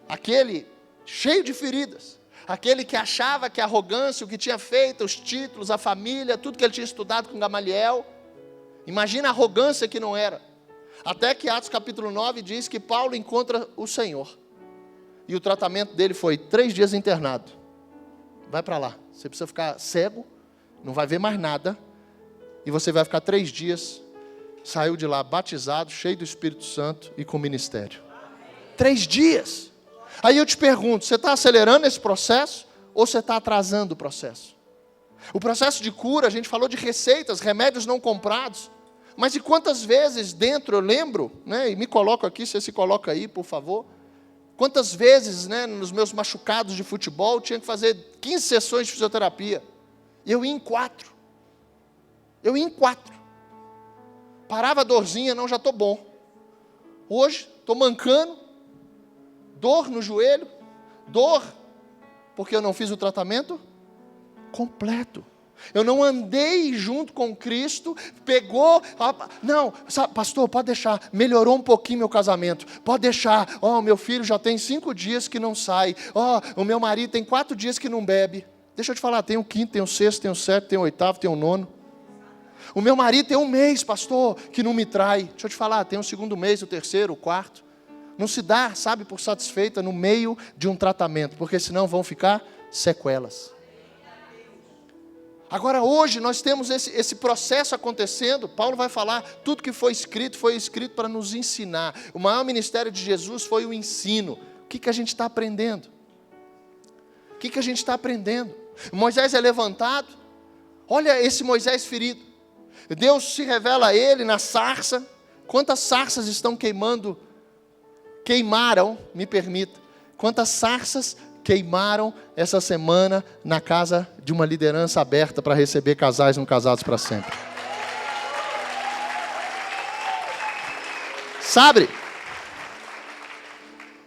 S3: aquele cheio de feridas, aquele que achava que a arrogância, o que tinha feito, os títulos, a família, tudo que ele tinha estudado com Gamaliel, imagina a arrogância que não era. Até que Atos capítulo 9 diz que Paulo encontra o Senhor. E o tratamento dele foi 3 dias internado. Vai para lá, você precisa ficar cego, não vai ver mais nada. E você vai ficar 3 dias, saiu de lá batizado, cheio do Espírito Santo e com ministério. 3 dias. Aí eu te pergunto, você está acelerando esse processo ou você está atrasando o processo? O processo de cura, a gente falou de receitas, remédios não comprados. Mas e quantas vezes dentro, eu lembro, né, e me coloco aqui, você se coloca aí, por favor. Quantas vezes, né, nos meus machucados de futebol, eu tinha que fazer 15 sessões de fisioterapia. E eu ia em 4. Parava a dorzinha, não, já estou bom. Hoje, estou mancando, dor no joelho, dor, porque eu não fiz o tratamento completo. Eu não andei junto com Cristo, pegou, não, pastor, pode deixar, melhorou um pouquinho meu casamento, pode deixar, meu filho já tem 5 dias que não sai, o meu marido tem 4 dias que não bebe. Deixa eu te falar, tem o 5º, tem o 6º, tem o 7º, tem o 8º, tem o 9º. O meu marido tem 1 mês, pastor, que não me trai. Deixa eu te falar, tem o 2º mês, o 3º, o 4º. Não se dá, sabe, por satisfeita no meio de um tratamento, porque senão vão ficar sequelas. Agora hoje nós temos esse processo acontecendo. Paulo vai falar, tudo que foi escrito para nos ensinar. O maior ministério de Jesus foi o ensino. O que a gente está aprendendo? O que a gente está aprendendo? Moisés é levantado, olha esse Moisés ferido. Deus se revela a ele na sarça. Quantas sarças estão queimaram, me permita, quantas sarças queimaram essa semana na casa de uma liderança aberta para receber casais não casados para sempre. Sabe?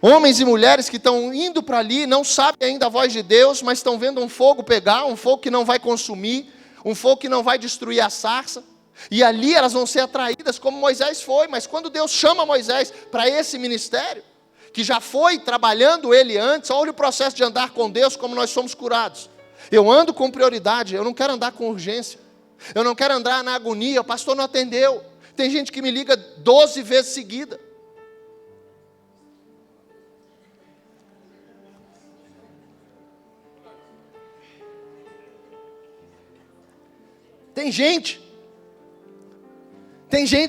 S3: Homens e mulheres que estão indo para ali, não sabem ainda a voz de Deus, mas estão vendo um fogo pegar, um fogo que não vai consumir, um fogo que não vai destruir a sarça. E ali elas vão ser atraídas como Moisés foi. Mas quando Deus chama Moisés para esse ministério, que já foi trabalhando ele antes, olha o processo de andar com Deus, como nós somos curados. Eu ando com prioridade, eu não quero andar com urgência. Eu não quero andar na agonia, o pastor não atendeu. Tem gente que me liga 12 vezes seguida. Tem gente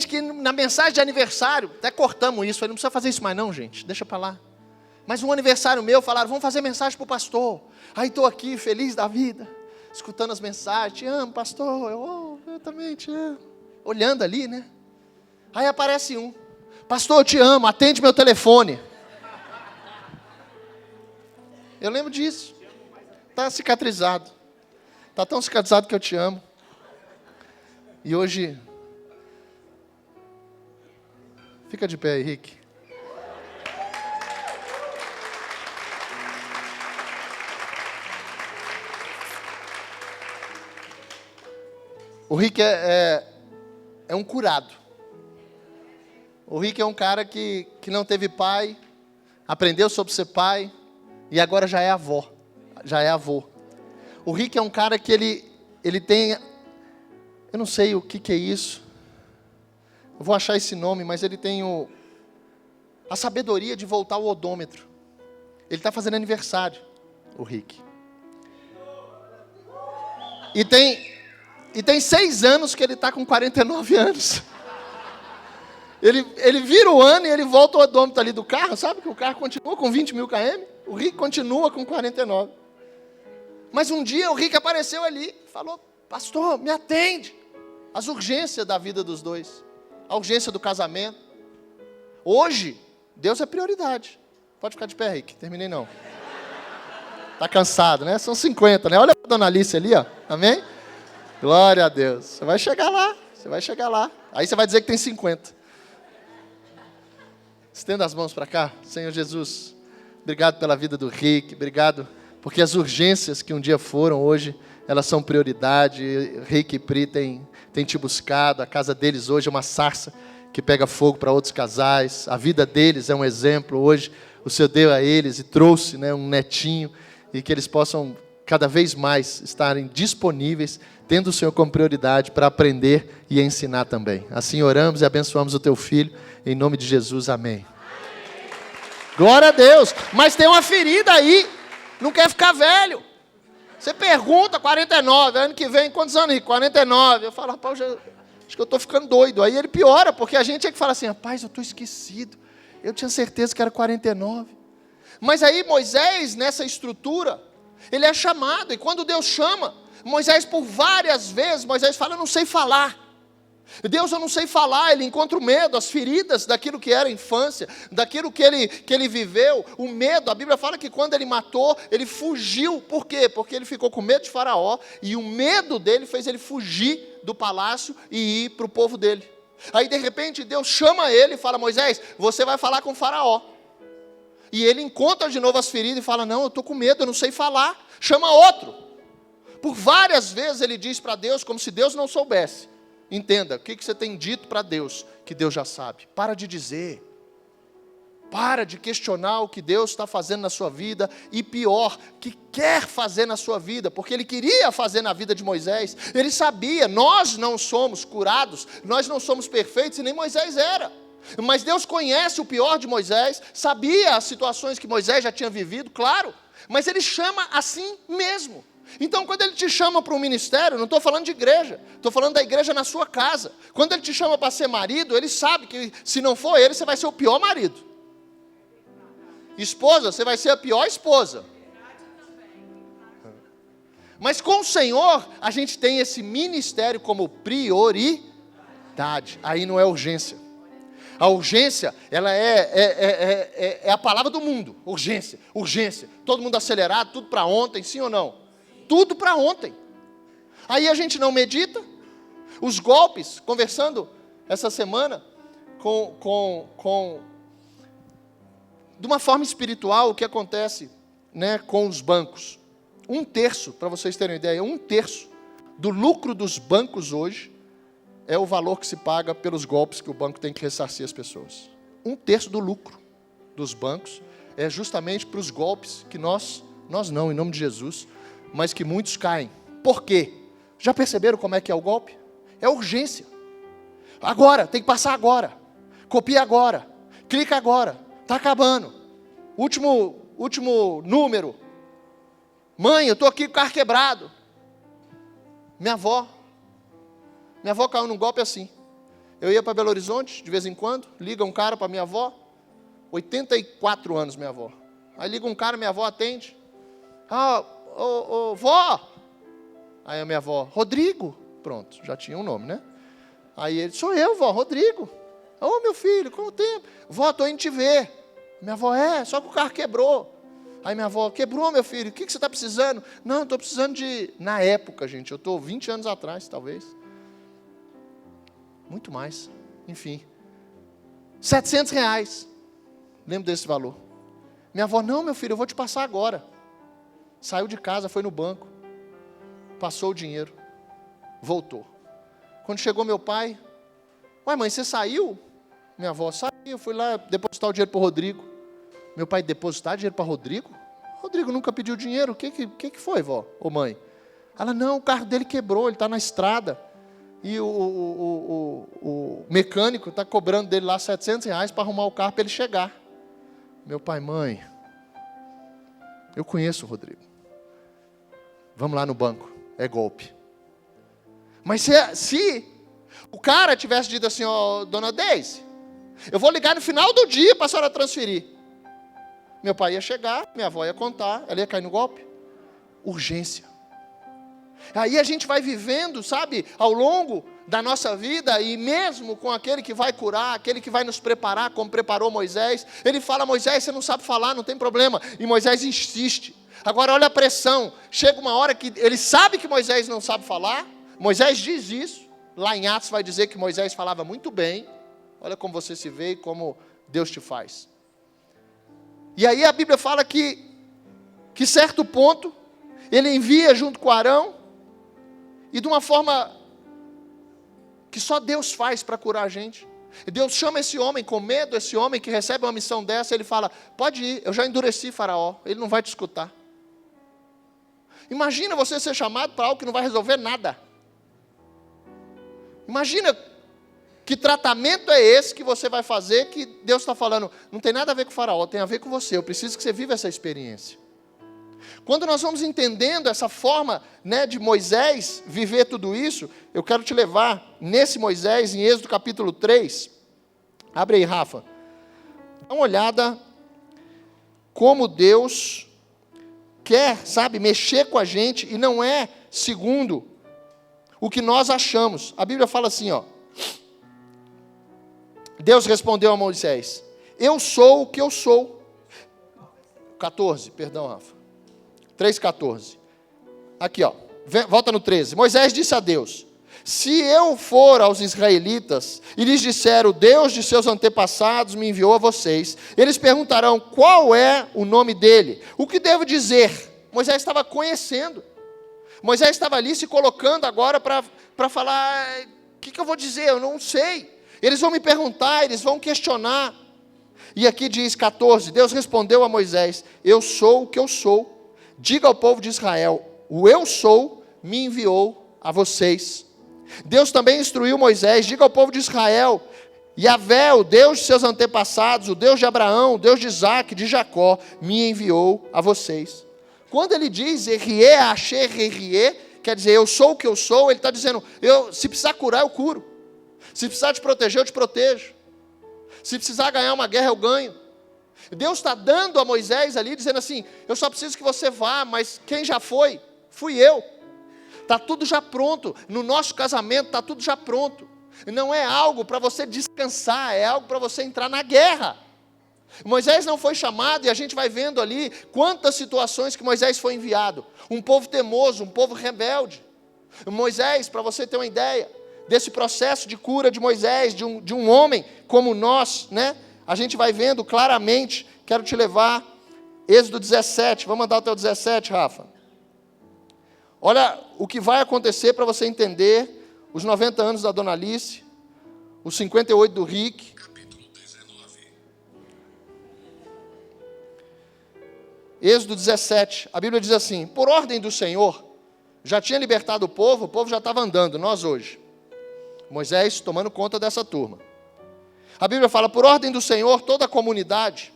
S3: que na mensagem de aniversário, até cortamos isso, falei, não precisa fazer isso mais não, gente, deixa para lá. Mas um aniversário meu, falaram, vamos fazer mensagem para o pastor. Aí estou aqui, feliz da vida, escutando as mensagens, te amo, pastor, eu também te amo. Olhando ali, né? Aí aparece um, pastor, eu te amo, atende meu telefone. Eu lembro disso. Está cicatrizado. Está tão cicatrizado que eu te amo. E hoje... Fica de pé, Henrique. O Rick é um curado. O Rick é um cara que não teve pai, aprendeu sobre ser pai, e agora já é avô. O Rick é um cara que ele tem, eu não sei o que é isso, eu vou achar esse nome, mas ele tem a sabedoria de voltar o odômetro. Ele está fazendo aniversário, o Rick. E tem 6 anos que ele está com 49 anos. Ele vira o ano e ele volta o odômetro ali do carro, sabe que o carro continua com 20 mil km, o Rick continua com 49. Mas um dia o Rick apareceu ali e falou, pastor, me atende. As urgências da vida dos dois. A urgência do casamento. Hoje, Deus é prioridade. Pode ficar de pé, Rick. Terminei não. Está cansado, né? São 50, né? Olha a dona Alice ali, ó. Amém? Glória a Deus. Você vai chegar lá. Aí você vai dizer que tem 50. Estenda as mãos para cá. Senhor Jesus, obrigado pela vida do Rick. Obrigado porque as urgências que um dia foram, hoje, elas são prioridade. Rick e Pri têm te buscado. A casa deles hoje é uma sarça que pega fogo para outros casais. A vida deles é um exemplo. Hoje o Senhor deu a eles e trouxe, né, um netinho. E que eles possam cada vez mais estarem disponíveis, tendo o Senhor como prioridade para aprender e ensinar também. Assim oramos e abençoamos o teu filho. Em nome de Jesus, amém. Glória a Deus. Mas tem uma ferida aí. Não quer ficar velho. Você pergunta, 49, ano que vem, quantos anos? 49. Eu falo, rapaz, acho que eu estou ficando doido. Aí ele piora, porque a gente é que fala assim, rapaz, eu estou esquecido. Eu tinha certeza que era 49. Mas aí Moisés, nessa estrutura, ele é chamado. E quando Deus chama, Moisés por várias vezes, Moisés fala, eu não sei falar. Deus, eu não sei falar. Ele encontra o medo, as feridas daquilo que era a infância, daquilo que ele viveu, o medo. A Bíblia fala que quando ele matou, ele fugiu. Por quê? Porque ele ficou com medo de Faraó, e o medo dele fez ele fugir do palácio e ir para o povo dele. Aí de repente Deus chama ele e fala, Moisés, você vai falar com Faraó. E ele encontra de novo as feridas e fala, não, eu estou com medo, eu não sei falar. Chama outro. Por várias vezes ele diz para Deus como se Deus não soubesse. Entenda, o que você tem dito para Deus, que Deus já sabe. Para de dizer. Para de questionar o que Deus está fazendo na sua vida, e pior, que quer fazer na sua vida, porque Ele queria fazer na vida de Moisés. Ele sabia, nós não somos curados, nós não somos perfeitos, e nem Moisés era. Mas Deus conhece o pior de Moisés, sabia as situações que Moisés já tinha vivido, claro, mas Ele chama assim mesmo. Então, quando Ele te chama para um ministério, não estou falando de igreja, estou falando da igreja na sua casa. Quando Ele te chama para ser marido, Ele sabe que se não for Ele, você vai ser o pior marido. Esposa, você vai ser a pior esposa. Mas com o Senhor, a gente tem esse ministério como prioridade. Aí não é urgência. A urgência, ela é a palavra do mundo. Urgência, urgência. Todo mundo acelerado, tudo para ontem, sim ou não? Tudo para ontem. Aí a gente não medita. Os golpes, conversando essa semana de uma forma espiritual, o que acontece, né, com os bancos. 1/3, para vocês terem uma ideia, 1/3 do lucro dos bancos hoje é o valor que se paga pelos golpes que o banco tem que ressarcir as pessoas. 1/3 do lucro dos bancos é justamente para os golpes que nós não, em nome de Jesus, mas que muitos caem. Por quê? Já perceberam como é que é o golpe? É urgência. Agora, tem que passar agora. Copia agora. Clica agora. Está acabando. Último número. Mãe, eu estou aqui com o carro quebrado. Minha avó caiu num golpe assim. Eu ia para Belo Horizonte, de vez em quando, liga um cara para minha avó, 84 anos minha avó. Aí liga um cara, minha avó atende. Vó! Aí a minha avó, Rodrigo. Pronto, já tinha um nome, né? Aí ele, sou eu, vó, Rodrigo. Ô, meu filho, quanto tempo? Vó, estou indo te ver. Minha avó, só que o carro quebrou. Aí minha avó, quebrou, meu filho, o que você está precisando? Não, estou precisando de... Na época, gente, eu estou 20 anos atrás, talvez. Muito mais, enfim. R$700. Lembro desse valor. Minha avó, não, meu filho, eu vou te passar agora. Saiu de casa, foi no banco. Passou o dinheiro. Voltou. Quando chegou meu pai, ué, mãe, você saiu? Minha avó, saiu, fui lá depositar o dinheiro para o Rodrigo. Meu pai, depositar dinheiro para Rodrigo? Rodrigo nunca pediu dinheiro, o que foi, vó? Ô mãe? Ela, não, o carro dele quebrou, ele está na estrada. E o mecânico está cobrando dele lá R$700 para arrumar o carro para ele chegar. Meu pai, mãe, eu conheço o Rodrigo. Vamos lá no banco, é golpe. Mas se o cara tivesse dito assim, dona Deise, eu vou ligar no final do dia para a senhora transferir. Meu pai ia chegar, minha avó ia contar, ela ia cair no golpe. Urgência. Aí a gente vai vivendo, sabe, ao longo da nossa vida, e mesmo com aquele que vai curar, aquele que vai nos preparar, como preparou Moisés, ele fala, Moisés, você não sabe falar, não tem problema. E Moisés insiste. Agora olha a pressão, chega uma hora que ele sabe que Moisés não sabe falar, Moisés diz isso, lá em Atos vai dizer que Moisés falava muito bem, olha como você se vê e como Deus te faz. E aí a Bíblia fala que certo ponto, ele envia junto com Arão, e de uma forma que só Deus faz para curar a gente. E Deus chama esse homem com medo, esse homem que recebe uma missão dessa, ele fala, pode ir, eu já endureci Faraó, ele não vai te escutar. Imagina você ser chamado para algo que não vai resolver nada. Imagina que tratamento é esse que você vai fazer, que Deus está falando, não tem nada a ver com o Faraó, tem a ver com você, eu preciso que você viva essa experiência. Quando nós vamos entendendo essa forma, né, de Moisés viver tudo isso, eu quero te levar nesse Moisés, em Êxodo capítulo 3, abre aí, Rafa, dá uma olhada como Deus quer, sabe, mexer com a gente, e não é segundo o que nós achamos. A Bíblia fala assim, Deus respondeu a Moisés, eu sou o que eu sou. 14, perdão, Rafa. 3,14. Aqui, volta no 13. Moisés disse a Deus, se eu for aos israelitas e lhes disser, o Deus de seus antepassados me enviou a vocês, eles perguntarão, qual é o nome dele? O que devo dizer? Moisés estava conhecendo. Moisés estava ali se colocando agora para falar, o que eu vou dizer? Eu não sei. Eles vão me perguntar, eles vão questionar. E aqui diz 14, Deus respondeu a Moisés, eu sou o que eu sou. Diga ao povo de Israel, o eu sou me enviou a vocês. Deus também instruiu Moisés, diga ao povo de Israel, Yahvé, o Deus de seus antepassados, o Deus de Abraão, o Deus de Isaac, de Jacó, me enviou a vocês. Quando ele diz, Errie, Asher, Errie, quer dizer, eu sou o que eu sou, ele está dizendo, se precisar curar, eu curo. Se precisar te proteger, eu te protejo. Se precisar ganhar uma guerra, eu ganho. Deus está dando a Moisés ali, dizendo assim, eu só preciso que você vá, mas quem já foi? Fui eu. Está tudo já pronto. No nosso casamento está tudo já pronto. Não é algo para você descansar, é algo para você entrar na guerra. Moisés não foi chamado, e a gente vai vendo ali quantas situações que Moisés foi enviado. Um povo teimoso, um povo rebelde. Moisés, para você ter uma ideia, desse processo de cura de Moisés, de um homem como nós, né? A gente vai vendo claramente, quero te levar, Êxodo 17, vamos andar até o 17, Rafa. Olha o que vai acontecer para você entender os 90 anos da Dona Alice, os 58 do Rick. Capítulo 19. Êxodo 17, a Bíblia diz assim, por ordem do Senhor, já tinha libertado o povo já estava andando, nós hoje. Moisés tomando conta dessa turma. A Bíblia fala, por ordem do Senhor, toda a comunidade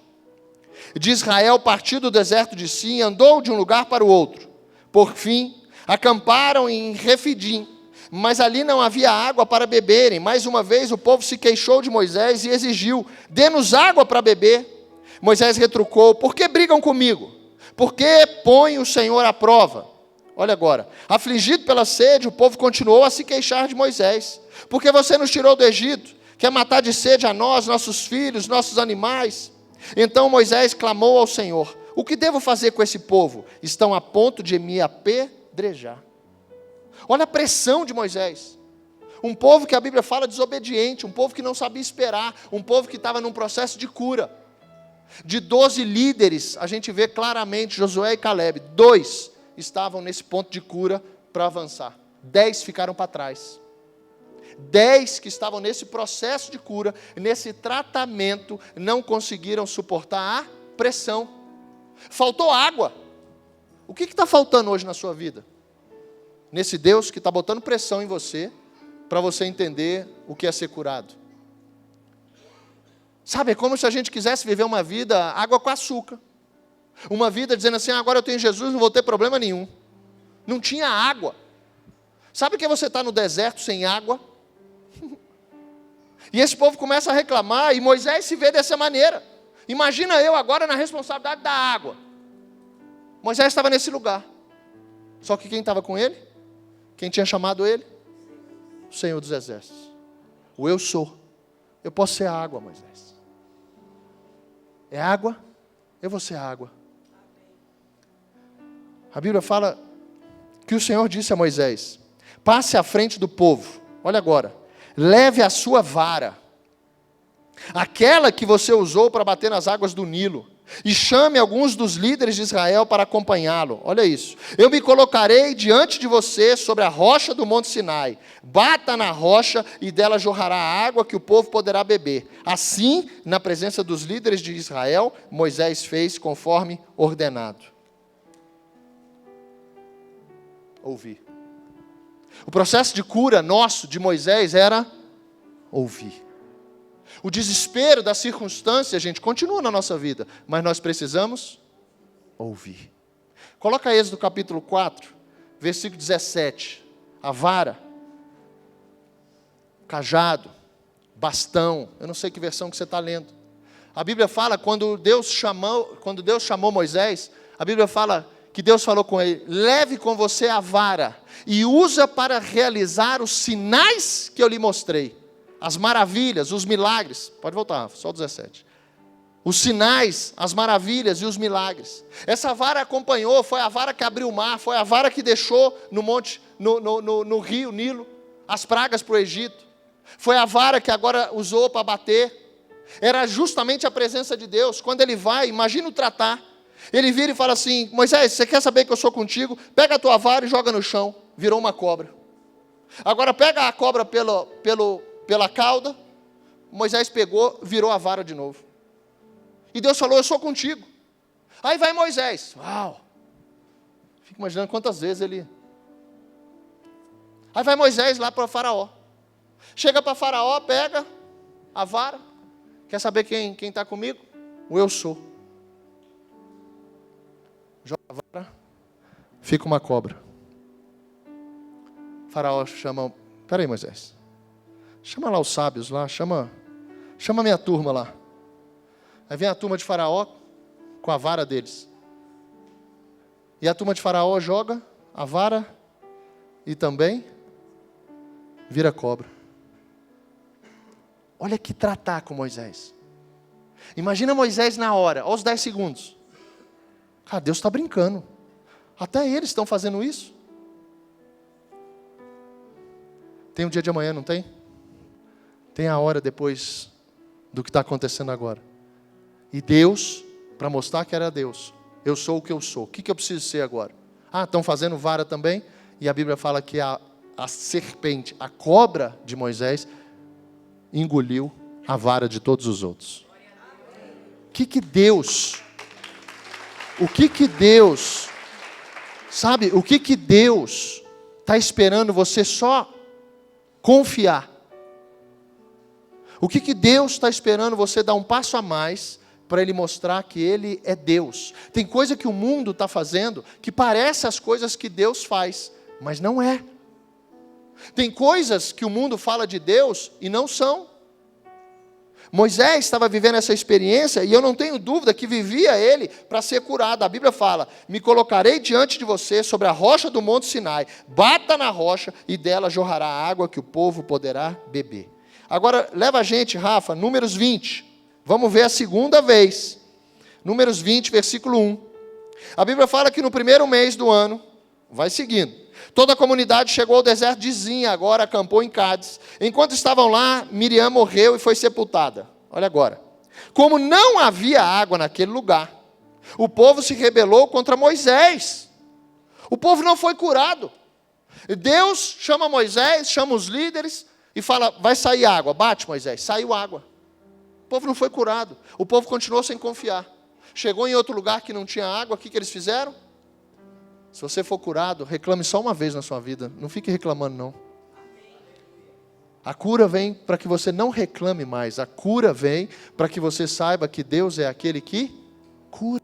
S3: de Israel partiu do deserto de Sim e andou de um lugar para o outro. Por fim, acamparam em Refidim, mas ali não havia água para beberem. Mais uma vez o povo se queixou de Moisés e exigiu, dê-nos água para beber. Moisés retrucou, por que brigam comigo? Por que põe o Senhor à prova? Olha agora, afligido pela sede, o povo continuou a se queixar de Moisés. Porque você nos tirou do Egito, quer matar de sede a nós, nossos filhos, nossos animais? Então Moisés clamou ao Senhor, o que devo fazer com esse povo? Estão a ponto de me apedrejar. Olha a pressão de Moisés. Um povo que a Bíblia fala desobediente, um povo que não sabia esperar, um povo que estava num processo de cura. De 12 líderes, a gente vê claramente Josué e Caleb, 2 estavam nesse ponto de cura para avançar. 10 ficaram para trás. 10 que estavam nesse processo de cura, nesse tratamento, não conseguiram suportar a pressão. Faltou água. O que está faltando hoje na sua vida? Nesse Deus que está botando pressão em você, para você entender o que é ser curado. Sabe, é como se a gente quisesse viver uma vida água com açúcar. Uma vida dizendo assim, agora eu tenho Jesus, não vou ter problema nenhum. Não tinha água. Sabe que você está no deserto sem água? E esse povo começa a reclamar, e Moisés se vê dessa maneira. Imagina eu agora na responsabilidade da água. Moisés estava nesse lugar. Só que quem estava com ele? Quem tinha chamado ele? O Senhor dos Exércitos. O eu sou. Eu posso ser a água, Moisés. É água? Eu vou ser a água. A Bíblia fala que o Senhor disse a Moisés, passe à frente do povo. Olha agora. Leve a sua vara, aquela que você usou para bater nas águas do Nilo, e chame alguns dos líderes de Israel para acompanhá-lo. Olha isso. Eu me colocarei diante de você sobre a rocha do Monte Sinai. Bata na rocha e dela jorrará a água que o povo poderá beber. Assim, na presença dos líderes de Israel, Moisés fez conforme ordenado. Ouvir. O processo de cura nosso, de Moisés, era ouvir. O desespero da circunstância, gente, continua na nossa vida, mas nós precisamos ouvir. Coloca Êxodo capítulo 4, versículo 17. A vara, cajado, bastão, eu não sei que versão que você está lendo. A Bíblia fala, quando Deus chamou Moisés, a Bíblia fala que Deus falou com ele, leve com você a vara e usa para realizar os sinais que eu lhe mostrei. As maravilhas, os milagres. Pode voltar, só o 17. Os sinais, as maravilhas e os milagres. Essa vara acompanhou, foi a vara que abriu o mar, foi a vara que deixou no monte, no rio Nilo, as pragas para o Egito. Foi a vara que agora usou para bater. Era justamente a presença de Deus. Quando ele vai, imagina o tratar. Ele vira e fala assim: Moisés, você quer saber que eu sou contigo? Pega a tua vara e joga no chão. Virou uma cobra. Agora pega a cobra pela cauda. Moisés pegou, virou a vara de novo. E Deus falou: eu sou contigo. Aí vai Moisés. Uau! Fico imaginando quantas vezes ele... Aí vai Moisés lá para Faraó. Chega para Faraó, pega a vara. Quer saber quem está comigo? O eu sou. Joga a vara, fica uma cobra. Faraó chama... Peraí, Moisés. Chama lá os sábios lá, chama a minha turma lá. Aí vem a turma de Faraó com a vara deles. E a turma de Faraó joga a vara e também vira cobra. Olha que tratar com Moisés. Imagina Moisés na hora, aos 10 segundos. Cara, Deus está brincando. Até eles estão fazendo isso. Tem o dia de amanhã, não tem? Tem a hora depois do que está acontecendo agora. E Deus, para mostrar que era Deus, eu sou o que eu sou. O que eu preciso ser agora? Ah, estão fazendo vara também? E a Bíblia fala que a serpente, a cobra de Moisés, engoliu a vara de todos os outros. O que Deus, sabe, o que Deus está esperando você só confiar? O que Deus está esperando você dar um passo a mais para Ele mostrar que Ele é Deus? Tem coisa que o mundo está fazendo que parece as coisas que Deus faz, mas não é. Tem coisas que o mundo fala de Deus e não são. Moisés estava vivendo essa experiência e eu não tenho dúvida que vivia ele para ser curado. A Bíblia fala: me colocarei diante de você sobre a rocha do monte Sinai, bata na rocha e dela jorrará água que o povo poderá beber. Agora leva a gente, Rafa, Números 20, vamos ver a segunda vez. Números 20, versículo 1. A Bíblia fala que no primeiro mês do ano, vai seguindo, toda a comunidade chegou ao deserto de Zin, agora acampou em Cádiz. Enquanto estavam lá, Miriam morreu e foi sepultada. Olha agora. Como não havia água naquele lugar, o povo se rebelou contra Moisés. O povo não foi curado. Deus chama Moisés, chama os líderes e fala: vai sair água. Bate, Moisés. Saiu água. O povo não foi curado. O povo continuou sem confiar. Chegou em outro lugar que não tinha água. O que eles fizeram? Se você for curado, reclame só uma vez na sua vida. Não fique reclamando, não. A cura vem para que você não reclame mais. A cura vem para que você saiba que Deus é aquele que cura.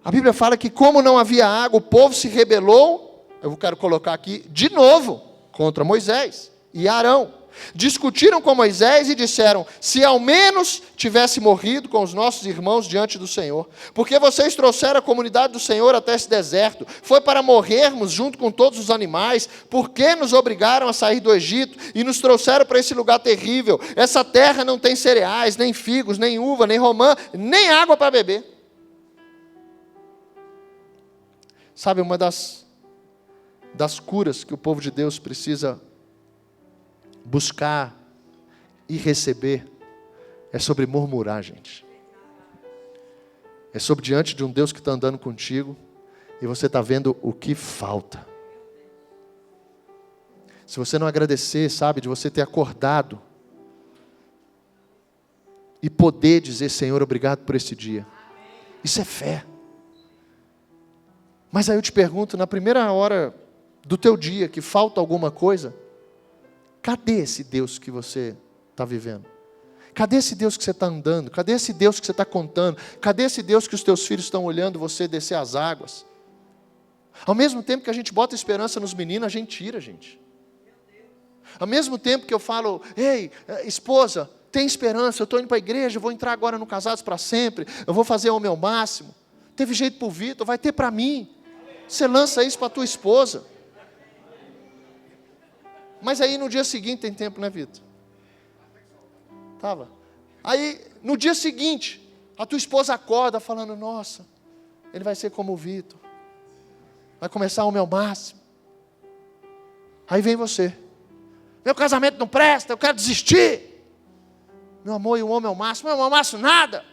S3: A Bíblia fala que como não havia água, o povo se rebelou, eu quero colocar aqui, de novo, contra Moisés e Arão. Discutiram com Moisés e disseram: se ao menos tivesse morrido com os nossos irmãos diante do Senhor, porque vocês trouxeram a comunidade do Senhor até esse deserto, foi para morrermos junto com todos os animais, por que nos obrigaram a sair do Egito e nos trouxeram para esse lugar terrível? Essa terra não tem cereais, nem figos, nem uva, nem romã, nem água para beber. Sabe, uma das curas que o povo de Deus precisa buscar e receber é sobre murmurar, gente. É sobre diante de um Deus que está andando contigo e você está vendo o que falta. Se você não agradecer, sabe, de você ter acordado e poder dizer: Senhor, obrigado por esse dia. Isso é fé. Mas aí eu te pergunto, na primeira hora do teu dia que falta alguma coisa, cadê esse Deus que você está vivendo? Cadê esse Deus que você está andando? Cadê esse Deus que você está contando? Cadê esse Deus que os teus filhos estão olhando você descer as águas? Ao mesmo tempo que a gente bota esperança nos meninos, a gente tira, gente. Ao mesmo tempo que eu falo: ei, esposa, tem esperança, eu estou indo para a igreja, eu vou entrar agora no Casados para Sempre, eu vou fazer o meu máximo. Teve jeito para o Vitor, vai ter para mim. Você lança isso para a tua esposa. Mas aí no dia seguinte tem tempo, né, Vitor? Tava. Aí no dia seguinte, a tua esposa acorda falando: nossa, ele vai ser como o Vitor. Vai começar o meu máximo. Aí vem você: meu casamento não presta, eu quero desistir. Meu amor, e o homem é o máximo? Não é o máximo nada.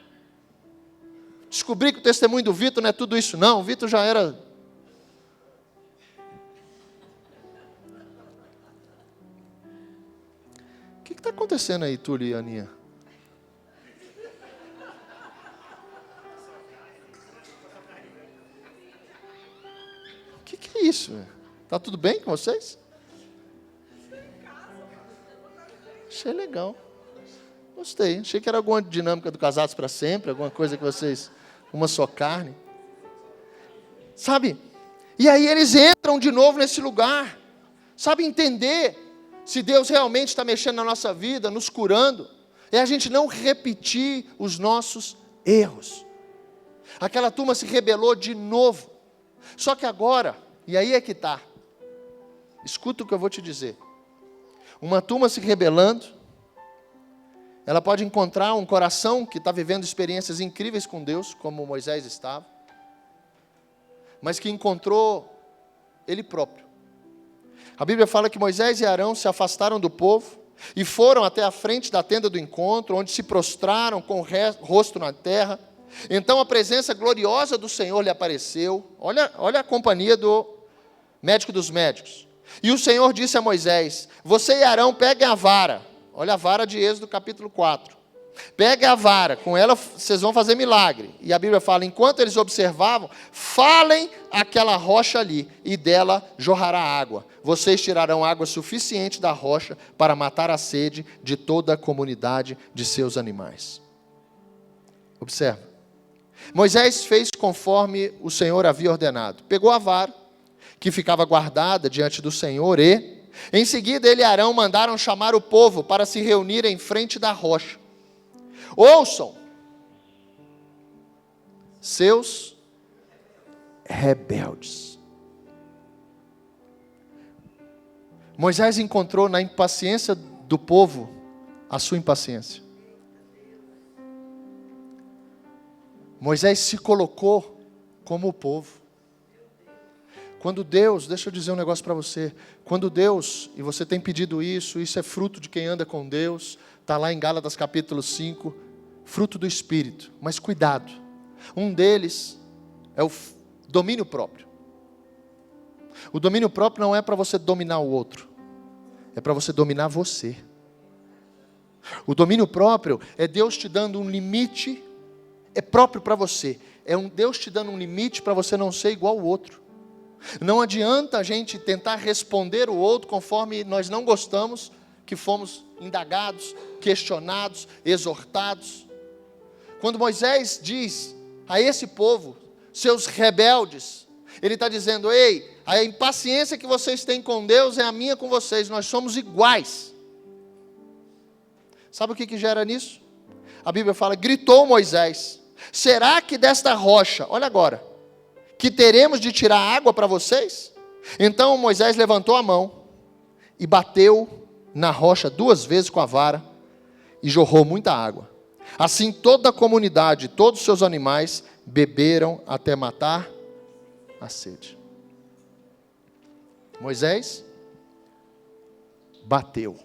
S3: descobri que o testemunho do Vitor não é tudo isso não. O Vitor já era... O que está acontecendo aí, Túlio e Aninha? O que é isso? Tá tudo bem com vocês? Achei legal. Gostei. Achei que era alguma dinâmica do Casados para Sempre, alguma coisa que vocês... Uma só carne. Sabe? E aí eles entram de novo nesse lugar. Sabe, entender se Deus realmente está mexendo na nossa vida, nos curando. É a gente não repetir os nossos erros. Aquela turma se rebelou de novo. Só que agora, e aí é que está. Escuta o que eu vou te dizer. Uma turma se rebelando, ela pode encontrar um coração que está vivendo experiências incríveis com Deus, como Moisés estava, mas que encontrou ele próprio. A Bíblia fala que Moisés e Arão se afastaram do povo e foram até a frente da tenda do encontro, onde se prostraram com o rosto na terra. Então a presença gloriosa do Senhor lhe apareceu. Olha a companhia do médico dos médicos. E o Senhor disse a Moisés: você e Arão peguem a vara. Olha a vara de Êxodo capítulo 4. Pegue a vara, com ela vocês vão fazer milagre. E a Bíblia fala, enquanto eles observavam, falem aquela rocha ali, e dela jorrará água. Vocês tirarão água suficiente da rocha para matar a sede de toda a comunidade de seus animais. Observa. Moisés fez conforme o Senhor havia ordenado. Pegou a vara, que ficava guardada diante do Senhor, e em seguida ele e Arão mandaram chamar o povo para se reunir em frente da rocha. Ouçam, seus rebeldes. Moisés encontrou na impaciência do povo a sua impaciência. Moisés se colocou como o povo. Quando Deus, deixa eu dizer um negócio para você, quando Deus, e você tem pedido isso é fruto de quem anda com Deus, está lá em Gálatas capítulo 5, fruto do Espírito, mas cuidado, um deles é o domínio próprio. O domínio próprio não é para você dominar o outro, é para você dominar você. O domínio próprio é Deus te dando um limite, é próprio para você, é Deus te dando um limite para você não ser igual ao outro. Não adianta a gente tentar responder o outro conforme nós não gostamos, que fomos indagados, questionados, exortados. Quando Moisés diz a esse povo, seus rebeldes, ele está dizendo, ei, a impaciência que vocês têm com Deus é a minha com vocês, nós somos iguais. Sabe o que gera nisso? A Bíblia fala, gritou Moisés, será que desta rocha, olha agora, que teremos de tirar água para vocês? Então Moisés levantou a mão e bateu na rocha 2 vezes com a vara e jorrou muita água. Assim toda a comunidade, todos os seus animais beberam até matar a sede. Moisés bateu.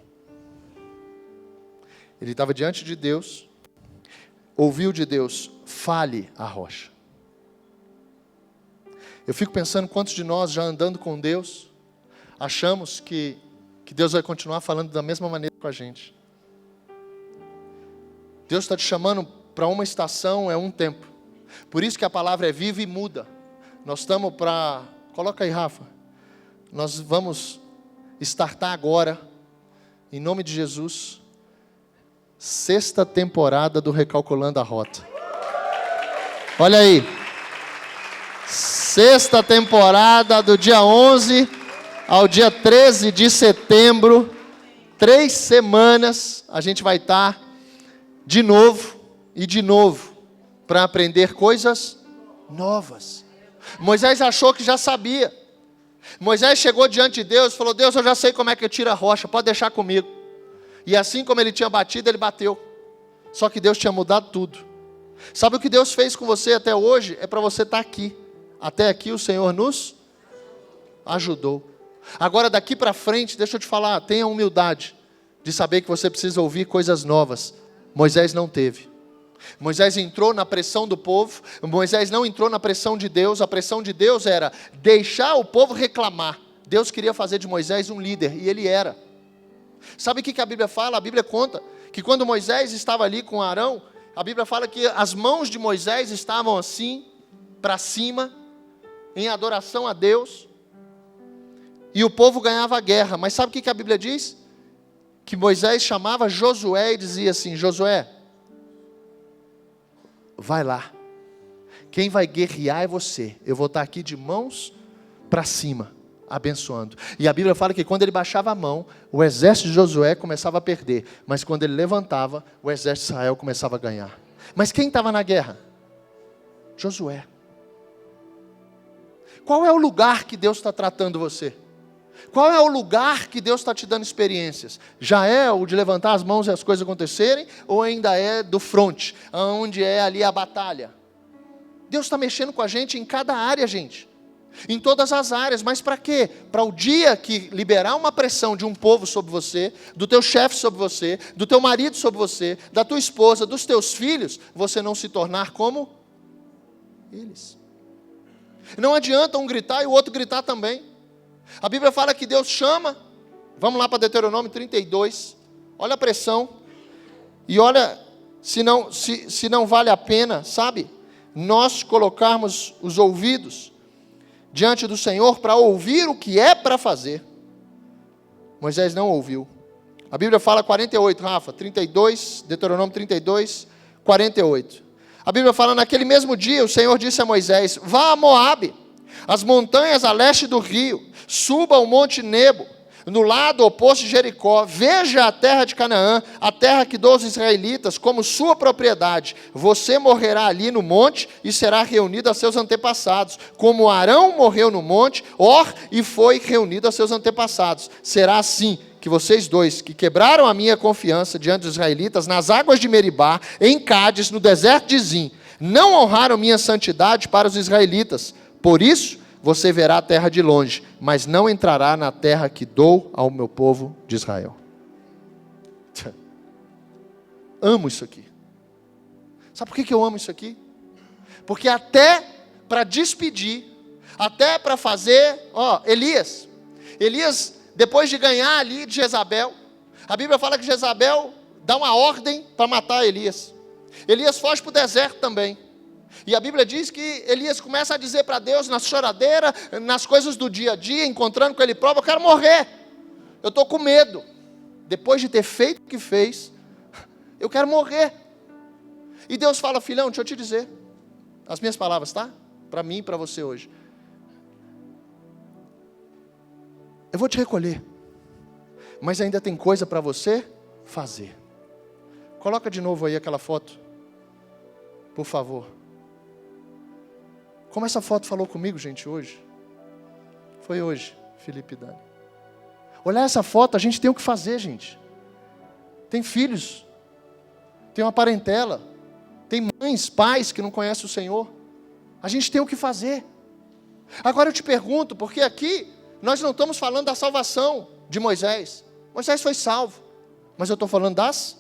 S3: Ele estava diante de Deus, ouviu de Deus, fale a rocha. Eu fico pensando quantos de nós já andando com Deus, achamos que Deus vai continuar falando da mesma maneira com a gente. Deus está te chamando para uma estação, é um tempo. Por isso que a palavra é viva e muda. Nós estamos para... Coloca aí, Rafa. Nós vamos startar agora, em nome de Jesus, 6ª temporada do Recalculando a Rota. Olha aí. 6ª temporada, do dia 11 ao dia 13 de setembro. 3 semanas a gente vai estar de novo e de novo para aprender coisas novas. Moisés achou que já sabia. Moisés chegou diante de Deus e falou, Deus, eu já sei como é que eu tiro a rocha, pode deixar comigo. E assim como ele tinha batido, ele bateu. Só que Deus tinha mudado tudo. Sabe o que Deus fez com você até hoje? É para você estar aqui. Até aqui o Senhor nos ajudou. Agora daqui para frente, deixa eu te falar, tenha humildade de saber que você precisa ouvir coisas novas. Moisés não teve. Moisés entrou na pressão do povo. Moisés não entrou na pressão de Deus. A pressão de Deus era deixar o povo reclamar. Deus queria fazer de Moisés um líder, e ele era. Sabe o que a Bíblia fala? A Bíblia conta que quando Moisés estava ali com Arão, a Bíblia fala que as mãos de Moisés estavam assim, para cima, em adoração a Deus, e o povo ganhava a guerra. Mas sabe o que a Bíblia diz? Que Moisés chamava Josué e dizia assim: Josué, vai lá, quem vai guerrear é você, eu vou estar aqui de mãos para cima, abençoando. E a Bíblia fala que quando ele baixava a mão, o exército de Josué começava a perder, mas quando ele levantava, o exército de Israel começava a ganhar. Mas quem estava na guerra? Josué. Qual é o lugar que Deus está tratando você? Qual é o lugar que Deus está te dando experiências? Já é o de levantar as mãos e as coisas acontecerem? Ou ainda é do front, onde é ali a batalha? Deus está mexendo com a gente em cada área, gente. Em todas as áreas. Mas para quê? Para o dia que liberar uma pressão de um povo sobre você, do teu chefe sobre você, do teu marido sobre você, da tua esposa, dos teus filhos, você não se tornar como eles. Não adianta um gritar e o outro gritar também. A Bíblia fala que Deus chama. Vamos lá para Deuteronômio 32. Olha a pressão. E olha, se não vale a pena, sabe, nós colocarmos os ouvidos diante do Senhor para ouvir o que é para fazer. Moisés não ouviu. A Bíblia fala 48, Rafa, 32, Deuteronômio 32, 48. A Bíblia fala: naquele mesmo dia o Senhor disse a Moisés: vá a Moabe, as montanhas a leste do rio, suba ao monte Nebo, no lado oposto de Jericó, veja a terra de Canaã, a terra que dou aos israelitas como sua propriedade. Você morrerá ali no monte e será reunido a seus antepassados, como Arão morreu no monte, e foi reunido a seus antepassados. Será assim que vocês dois, que quebraram a minha confiança diante dos israelitas, nas águas de Meribá, em Cádiz, no deserto de Zim, não honraram minha santidade para os israelitas. Por isso, você verá a terra de longe, mas não entrará na terra que dou ao meu povo de Israel. Amo isso aqui. Sabe por que eu amo isso aqui? Porque até para despedir, até para fazer, Elias, depois de ganhar ali de Jezabel, a Bíblia fala que Jezabel dá uma ordem para matar Elias. Elias foge para o deserto também. E a Bíblia diz que Elias começa a dizer para Deus, na choradeira, nas coisas do dia a dia, encontrando com ele próprio: eu quero morrer, eu estou com medo. Depois de ter feito o que fez, eu quero morrer. E Deus fala: filhão, deixa eu te dizer, as minhas palavras, tá? Para mim e para você hoje. Eu vou te recolher, mas ainda tem coisa para você fazer. Coloca de novo aí aquela foto, por favor. Como essa foto falou comigo, gente, hoje. Foi hoje, Felipe e Dani. Olhar essa foto, a gente tem o que fazer, gente. Tem filhos, tem uma parentela, tem mães, pais que não conhecem o Senhor. A gente tem o que fazer. Agora eu te pergunto, porque aqui nós não estamos falando da salvação de Moisés. Moisés foi salvo, mas eu estou falando das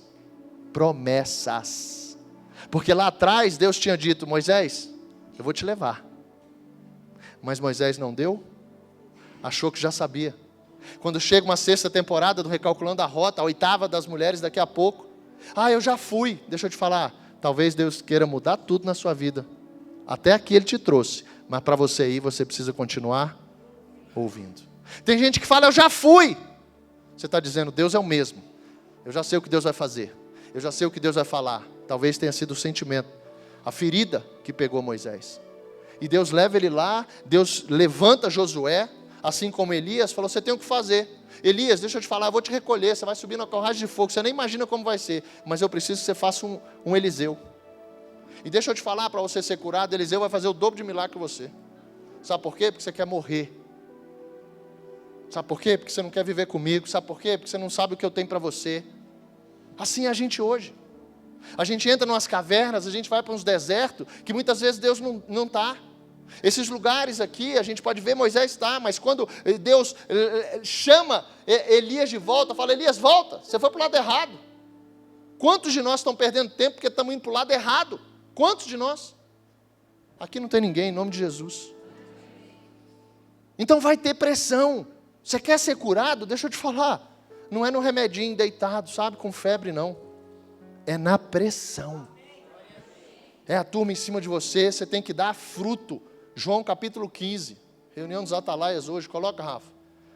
S3: promessas. Porque lá atrás Deus tinha dito: Moisés, eu vou te levar. Mas Moisés não deu, achou que já sabia. Quando chega uma sexta temporada do Recalculando a Rota, a 8ª das mulheres daqui a pouco: eu já fui. Deixa eu te falar, talvez Deus queira mudar tudo na sua vida. Até aqui Ele te trouxe, mas para você ir, você precisa continuar ouvindo. Tem gente que fala: eu já fui. Você está dizendo: Deus é o mesmo, eu já sei o que Deus vai fazer, eu já sei o que Deus vai falar. Talvez tenha sido o sentimento, a ferida que pegou Moisés. E Deus leva ele lá, Deus levanta Josué, assim como Elias, falou: você tem o que fazer. Elias, deixa eu te falar, eu vou te recolher, você vai subir na carruagem de fogo, você nem imagina como vai ser, mas eu preciso que você faça um Eliseu. E deixa eu te falar, para você ser curado, Eliseu vai fazer o dobro de milagre que você. Sabe por quê? Porque você quer morrer. Sabe por quê? Porque você não quer viver comigo. Sabe por quê? Porque você não sabe o que eu tenho para você. Assim é a gente hoje. A gente entra em umas cavernas, a gente vai para uns desertos, que muitas vezes Deus não está. Esses lugares aqui, a gente pode ver Moisés está, mas quando Deus chama Elias de volta, fala: Elias, volta, você foi para o lado errado. Quantos de nós estão perdendo tempo porque estamos indo para o lado errado? Quantos de nós? Aqui não tem ninguém, em nome de Jesus. Então vai ter pressão. Você quer ser curado? Deixa eu te falar. Não é no remedinho deitado, sabe, com febre, não. É na pressão. É a turma em cima de você, você tem que dar fruto. João capítulo 15, reunião dos atalaias hoje, coloca, Rafa.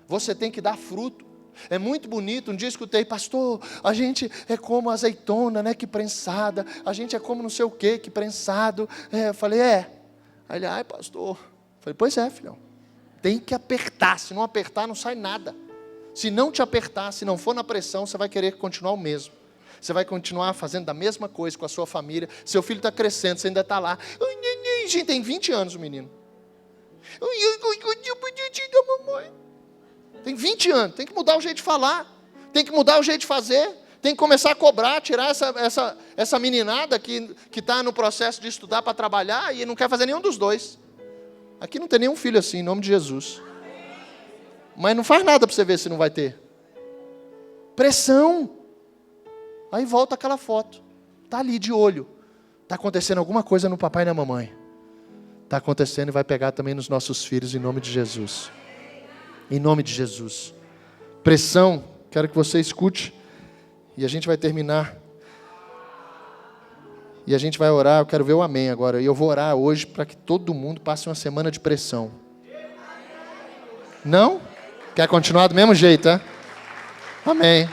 S3: Você tem que dar fruto. É muito bonito, um dia escutei, pastor, a gente é como azeitona, né, que prensada. A gente é como não sei o que prensado. Eu falei, Aí ele, ai, pastor. Eu falei, pois é, filhão. Tem que apertar, se não apertar não sai nada. Se não te apertar, se não for na pressão, você vai querer continuar o mesmo. Você vai continuar fazendo a mesma coisa com a sua família. Seu filho está crescendo, você ainda está lá. Gente, tem 20 anos o menino. Tem 20 anos, tem que mudar o jeito de falar. Tem que mudar o jeito de fazer. Tem que começar a cobrar, tirar essa meninada que está no processo de estudar para trabalhar e não quer fazer nenhum dos dois. Aqui não tem nenhum filho assim, em nome de Jesus. Mas não faz nada para você ver se não vai ter. Pressão. Aí volta aquela foto. Está ali de olho. Está acontecendo alguma coisa no papai e na mamãe. Está acontecendo e vai pegar também nos nossos filhos, em nome de Jesus. Em nome de Jesus. Pressão, quero que você escute. E a gente vai terminar. E a gente vai orar, eu quero ver o amém agora. E eu vou orar hoje para que todo mundo passe uma semana de pressão. Não? Quer continuar do mesmo jeito, é? Amém.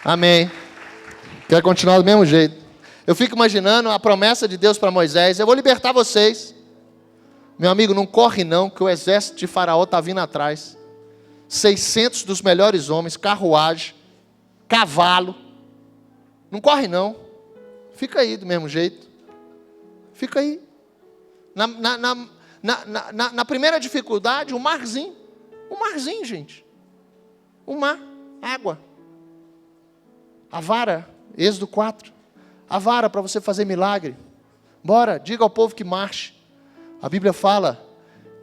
S3: Amém. Quer continuar do mesmo jeito. Eu fico imaginando a promessa de Deus para Moisés. Eu vou libertar vocês. Meu amigo, não corre não, que o exército de Faraó está vindo atrás. 600 dos melhores homens, carruagem, cavalo. Não corre não. Fica aí do mesmo jeito. Fica aí. Na primeira dificuldade, o marzinho. O marzinho, gente. O mar, água. A vara, Êxodo 4. A vara para você fazer milagre. Bora, diga ao povo que marche. A Bíblia fala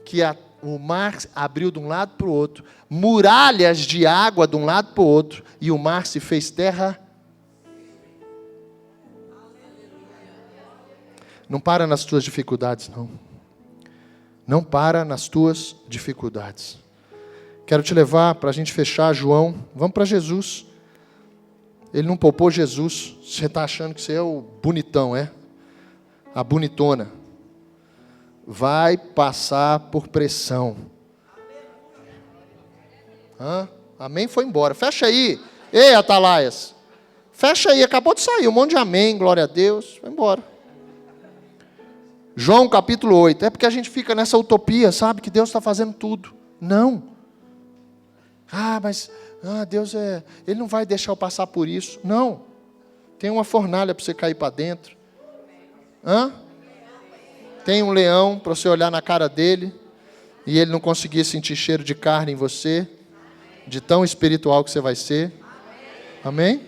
S3: que o mar abriu de um lado para o outro. Muralhas de água de um lado para o outro. E o mar se fez terra. Não para nas tuas dificuldades, não. Não para nas tuas dificuldades. Quero te levar para a gente fechar, João. Vamos para Jesus. Ele não poupou Jesus. Você está achando que você é o bonitão, é? A bonitona. Vai passar por pressão. Amém? Foi embora. Fecha aí. Ei, atalaias. Fecha aí. Acabou de sair. Um monte de amém. Glória a Deus. Foi embora. João capítulo 8. É porque a gente fica nessa utopia, sabe? Que Deus está fazendo tudo. Não. Mas Deus Ele não vai deixar eu passar por isso. Não. Tem uma fornalha para você cair para dentro. Tem um leão para você olhar na cara dele e ele não conseguir sentir cheiro de carne em você, de tão espiritual que você vai ser. Amém?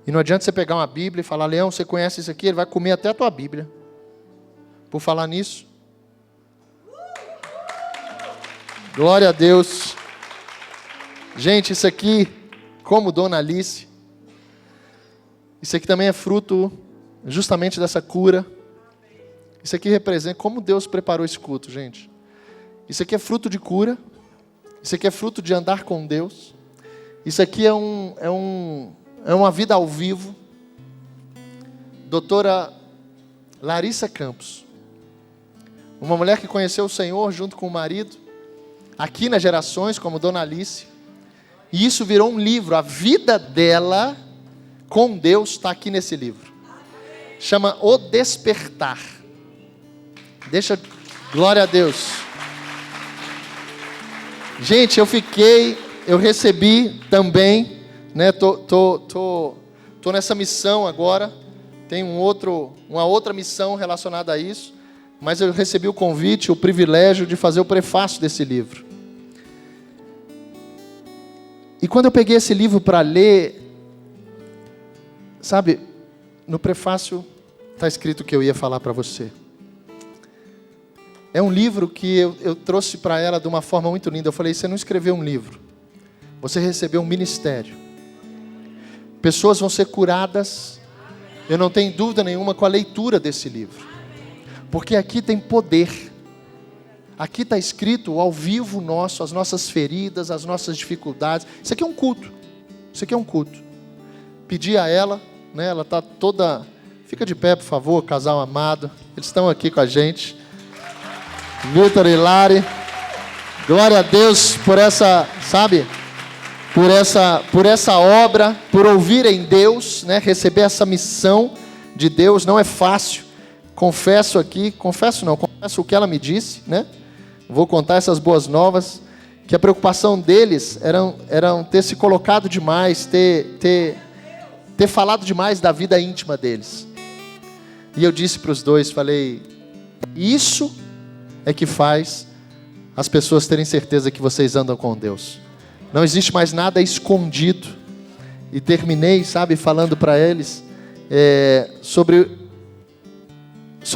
S3: E não adianta você pegar uma Bíblia e falar, leão, você conhece isso aqui? Ele vai comer até a tua Bíblia. Por falar nisso. Glória a Deus. Gente, isso aqui, como Dona Alice, isso aqui também é fruto justamente dessa cura. Isso aqui representa como Deus preparou esse culto, gente. Isso aqui é fruto de cura. Isso aqui é fruto de andar com Deus. Isso aqui é uma vida ao vivo. Doutora Larissa Campos. Uma mulher que conheceu o Senhor junto com o marido. Aqui nas Gerações, como Dona Alice. E isso virou um livro. A vida dela com Deus está aqui nesse livro. Chama O Despertar. Glória a Deus. Gente, eu recebi também, né? Tô nessa missão agora. Tem uma outra missão relacionada a isso. Mas eu recebi o convite, o privilégio de fazer o prefácio desse livro. E quando eu peguei esse livro para ler, sabe, no prefácio está escrito o que eu ia falar para você. É um livro que eu trouxe para ela de uma forma muito linda. Eu falei, você não escreveu um livro, você recebeu um ministério. Pessoas vão ser curadas, eu não tenho dúvida nenhuma, com a leitura desse livro. Porque aqui tem poder. Aqui está escrito ao vivo nosso, as nossas feridas, as nossas dificuldades. Isso aqui é um culto. Isso aqui é um culto. Pedi a ela, né, ela está toda... Fica de pé, por favor, casal amado. Eles estão aqui com a gente. Vitor e Lari. Glória a Deus por essa, sabe, por essa obra, por ouvirem Deus, né, receber essa missão de Deus. Não é fácil. Confesso o que ela me disse, né? Vou contar essas boas novas, que a preocupação deles eram ter se colocado demais, ter falado demais da vida íntima deles. E eu disse para os dois, falei, isso é que faz as pessoas terem certeza que vocês andam com Deus. Não existe mais nada escondido. E terminei, sabe, falando para eles sobre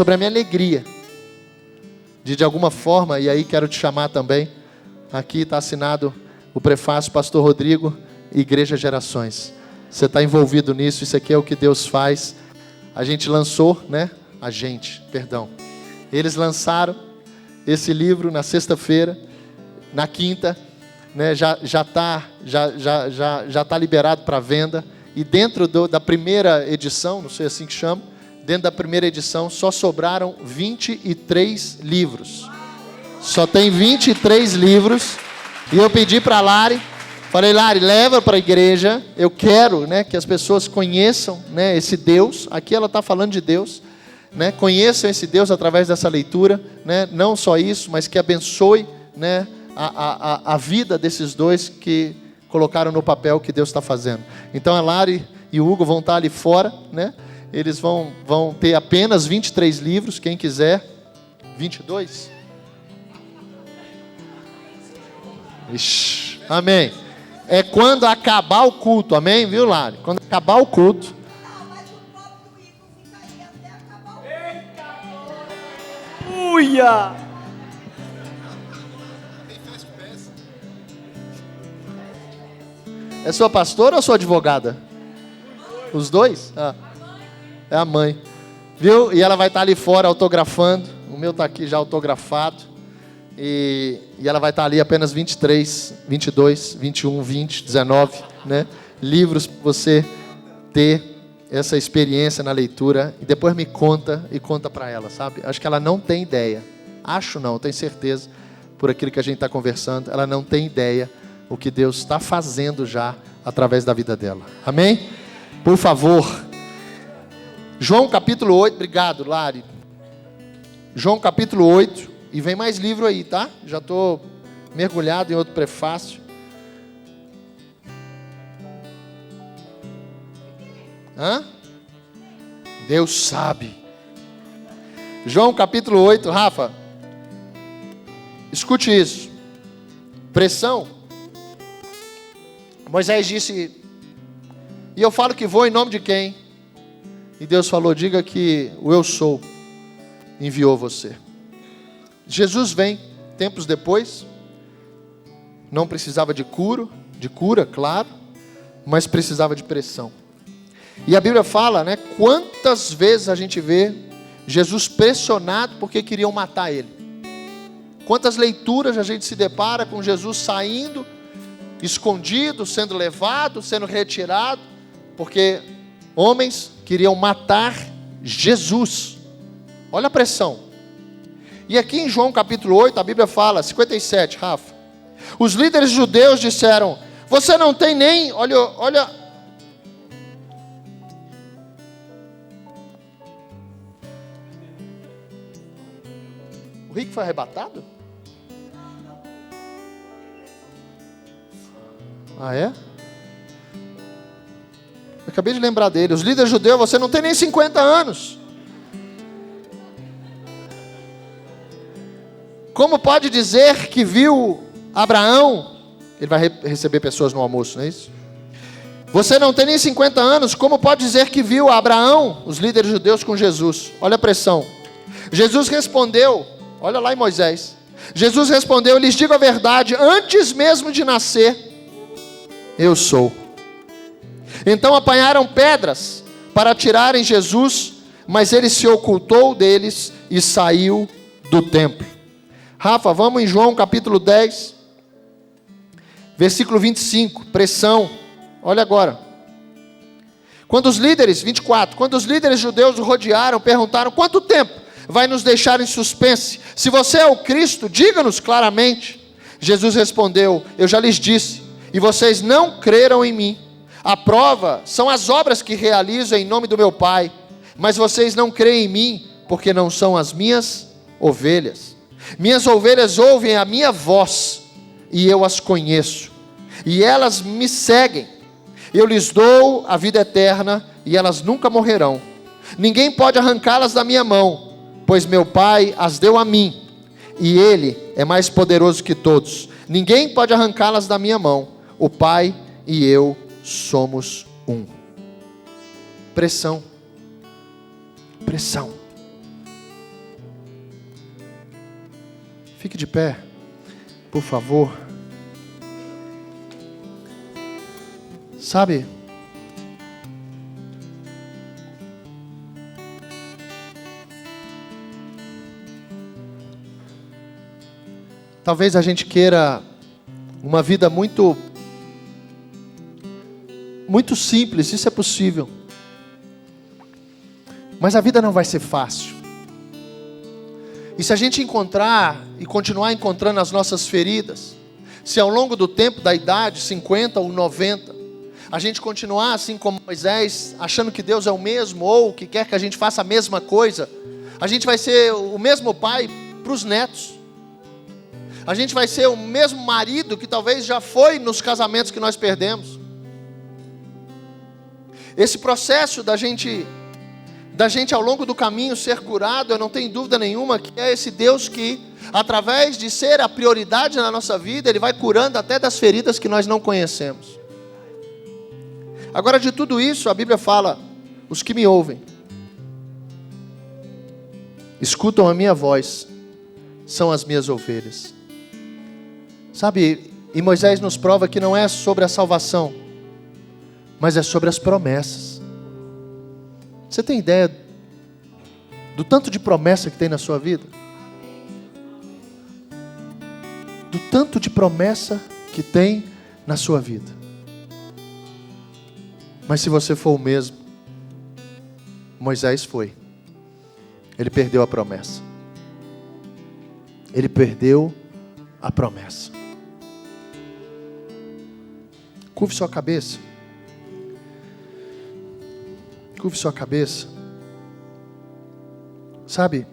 S3: a minha alegria. De alguma forma, e aí quero te chamar também, aqui está assinado o prefácio, Pastor Rodrigo, Igreja Gerações. Você está envolvido nisso, isso aqui é o que Deus faz. A gente lançou, né? Eles lançaram esse livro na sexta-feira, na quinta, né? Já tá liberado para venda. E dentro da primeira edição, não sei assim que chama, dentro da primeira edição só sobraram 23 livros. Só tem 23 livros. E eu pedi para a Lari, falei, Lari, leva para a igreja. Eu quero, né, que as pessoas conheçam, né, esse Deus. Aqui ela está falando de Deus, né, conheçam esse Deus através dessa leitura, né, não só isso, mas que abençoe, né, a vida desses dois que colocaram no papel o que Deus está fazendo. Então a Lari e o Hugo vão estar ali fora, né? Eles vão ter apenas 23 livros, quem quiser. 22? Ixi, amém. É quando acabar o culto, amém? Viu, Lari? Quando acabar o culto.
S9: Uia!
S3: É sua pastora ou sua advogada? Os dois? Ah. É a mãe, viu? E ela vai estar ali fora autografando. O meu está aqui já autografado. E ela vai estar ali apenas 23, 22, 21, 20, 19, né? Livros para você ter essa experiência na leitura. E depois me conta e conta para ela, sabe? Acho que ela não tem ideia. Acho não, tenho certeza, por aquilo que a gente está conversando. Ela não tem ideia o que Deus está fazendo já através da vida dela. Amém? Por favor. João capítulo 8, obrigado, Lari. João capítulo 8, e vem mais livro aí, tá? Já estou mergulhado em outro prefácio. Hã? Deus sabe. João capítulo 8, Rafa, escute isso. Pressão. Moisés disse, e eu falo que vou em nome de quem? E Deus falou, diga que o eu sou enviou você. Jesus vem, tempos depois, não precisava de cura, claro, mas precisava de pressão. E a Bíblia fala, né, quantas vezes a gente vê Jesus pressionado porque queriam matar ele. Quantas leituras a gente se depara com Jesus saindo, escondido, sendo levado, sendo retirado, porque homens queriam matar Jesus. Olha a pressão. E aqui em João capítulo 8, a Bíblia fala, 57, Rafa. Os líderes judeus disseram, você não tem nem, olha. O rico foi arrebatado? Ah, é? Eu acabei de lembrar dele. Os líderes judeus, você não tem nem 50 anos. Como pode dizer que viu Abraão? Ele vai receber pessoas no almoço, não é isso? Você não tem nem 50 anos. Como pode dizer que viu Abraão, os líderes judeus, com Jesus? Olha a pressão. Jesus respondeu, olha lá em Moisés. Jesus respondeu, lhes digo a verdade, antes mesmo de nascer, eu sou. Então apanharam pedras para atirarem Jesus, mas ele se ocultou deles e saiu do templo. Rafa, vamos em João capítulo 10, versículo 25, pressão. Olha agora. Quando os líderes judeus o rodearam, perguntaram: quanto tempo vai nos deixar em suspense? Se você é o Cristo, diga-nos claramente. Jesus respondeu: eu já lhes disse, e vocês não creram em mim. A prova são as obras que realizo em nome do meu Pai, mas vocês não creem em mim, porque não são as minhas ovelhas. Minhas ovelhas ouvem a minha voz, e eu as conheço, e elas me seguem. Eu lhes dou a vida eterna, e elas nunca morrerão. Ninguém pode arrancá-las da minha mão, pois meu Pai as deu a mim, e Ele é mais poderoso que todos. Ninguém pode arrancá-las da minha mão. O Pai e eu somos um. Pressão. Pressão. Fique de pé, por favor. Sabe, talvez a gente queira uma vida muito simples, isso é possível. Mas a vida não vai ser fácil. E se a gente encontrar e continuar encontrando as nossas feridas, se ao longo do tempo, da idade, 50 ou 90, a gente continuar assim como Moisés, achando que Deus é o mesmo, ou que quer que a gente faça a mesma coisa, a gente vai ser o mesmo pai para os netos. A gente vai ser o mesmo marido que talvez já foi nos casamentos que nós perdemos. Esse processo da gente ao longo do caminho ser curado, eu não tenho dúvida nenhuma que é esse Deus que, através de ser a prioridade na nossa vida, Ele vai curando até das feridas que nós não conhecemos. Agora, de tudo isso, a Bíblia fala: os que me ouvem, escutam a minha voz, são as minhas ovelhas. Sabe, e Moisés nos prova que não é sobre a salvação, mas é sobre as promessas. Você tem ideia do tanto de promessa que tem na sua vida? Do tanto de promessa que tem na sua vida. Mas se você for o mesmo, Moisés foi. Ele perdeu a promessa. Ele perdeu a promessa. Curve sua cabeça. Curve sua cabeça. Sabe,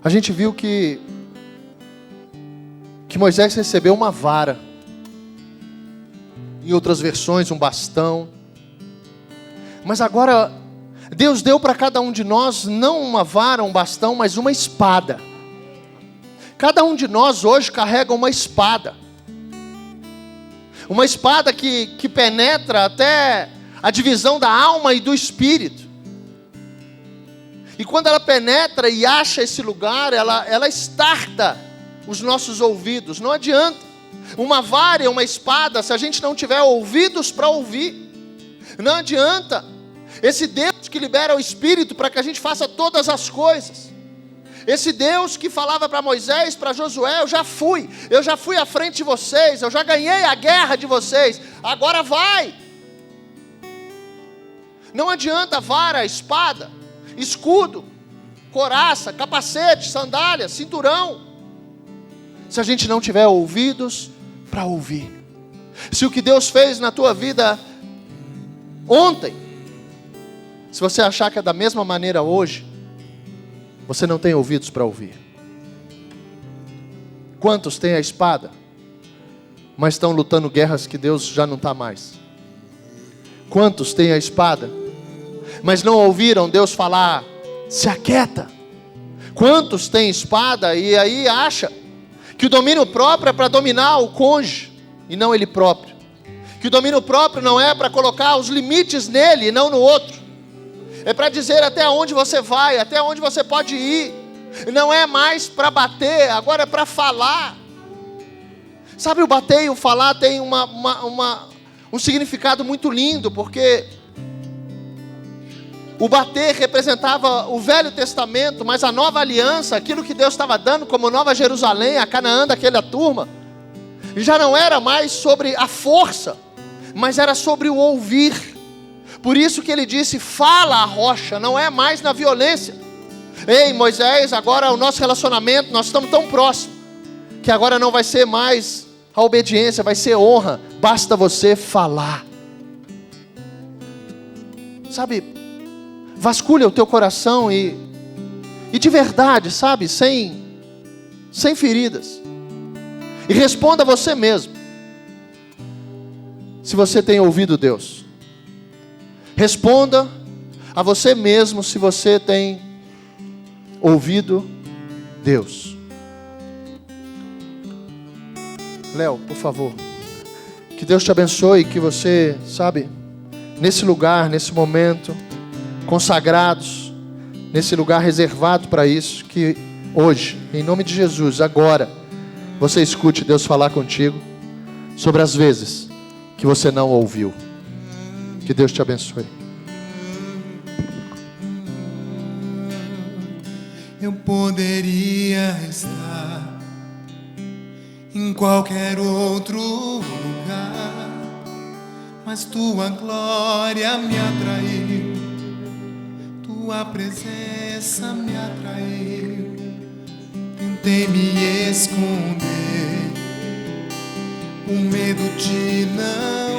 S3: a gente viu que Moisés recebeu uma vara. Em outras versões, um bastão. Mas agora, Deus deu para cada um de nós, não uma vara, um bastão, mas uma espada. Cada um de nós hoje carrega uma espada. Uma espada que penetra até a divisão da alma e do espírito. E quando ela penetra e acha esse lugar, ela estarta os nossos ouvidos. Não adianta. Uma vara e uma espada, se a gente não tiver ouvidos para ouvir, não adianta. Esse Deus que libera o Espírito para que a gente faça todas as coisas. Esse Deus que falava para Moisés, para Josué: eu já fui à frente de vocês, eu já ganhei a guerra de vocês, agora vai. Não adianta vara, espada, escudo, couraça, capacete, sandália, cinturão, se a gente não tiver ouvidos para ouvir. Se o que Deus fez na tua vida ontem, se você achar que é da mesma maneira hoje, você não tem ouvidos para ouvir. Quantos têm a espada, mas estão lutando guerras que Deus já não está mais? Quantos têm a espada, mas não ouviram Deus falar: se aquieta? Quantos têm espada e aí acha que o domínio próprio é para dominar o cônjuge e não ele próprio? Que o domínio próprio não é para colocar os limites nele e não no outro. É para dizer até onde você vai, até onde você pode ir. Não é mais para bater, agora é para falar. Sabe, o bater e o falar tem um significado muito lindo, porque o bater representava o Velho Testamento, mas a nova aliança, aquilo que Deus estava dando como Nova Jerusalém, a Canaã daquela turma, já não era mais sobre a força, mas era sobre o ouvir. Por isso que ele disse, fala a rocha, não é mais na violência. Ei, Moisés, agora o nosso relacionamento, nós estamos tão próximos, que agora não vai ser mais a obediência, vai ser honra, basta você falar. Sabe, vasculha o teu coração e de verdade, sabe, sem feridas. E responda a você mesmo, se você tem ouvido Deus. Responda a você mesmo se você tem ouvido Deus. Léo, por favor. Que Deus te abençoe, que você, sabe, nesse lugar, nesse momento, consagrados, nesse lugar reservado para isso, que hoje, em nome de Jesus, agora, você escute Deus falar contigo sobre as vezes que você não ouviu. Que Deus te abençoe.
S10: Eu poderia estar em qualquer outro lugar, mas tua glória me atraiu, tua presença me atraiu. Tentei me esconder, o medo de não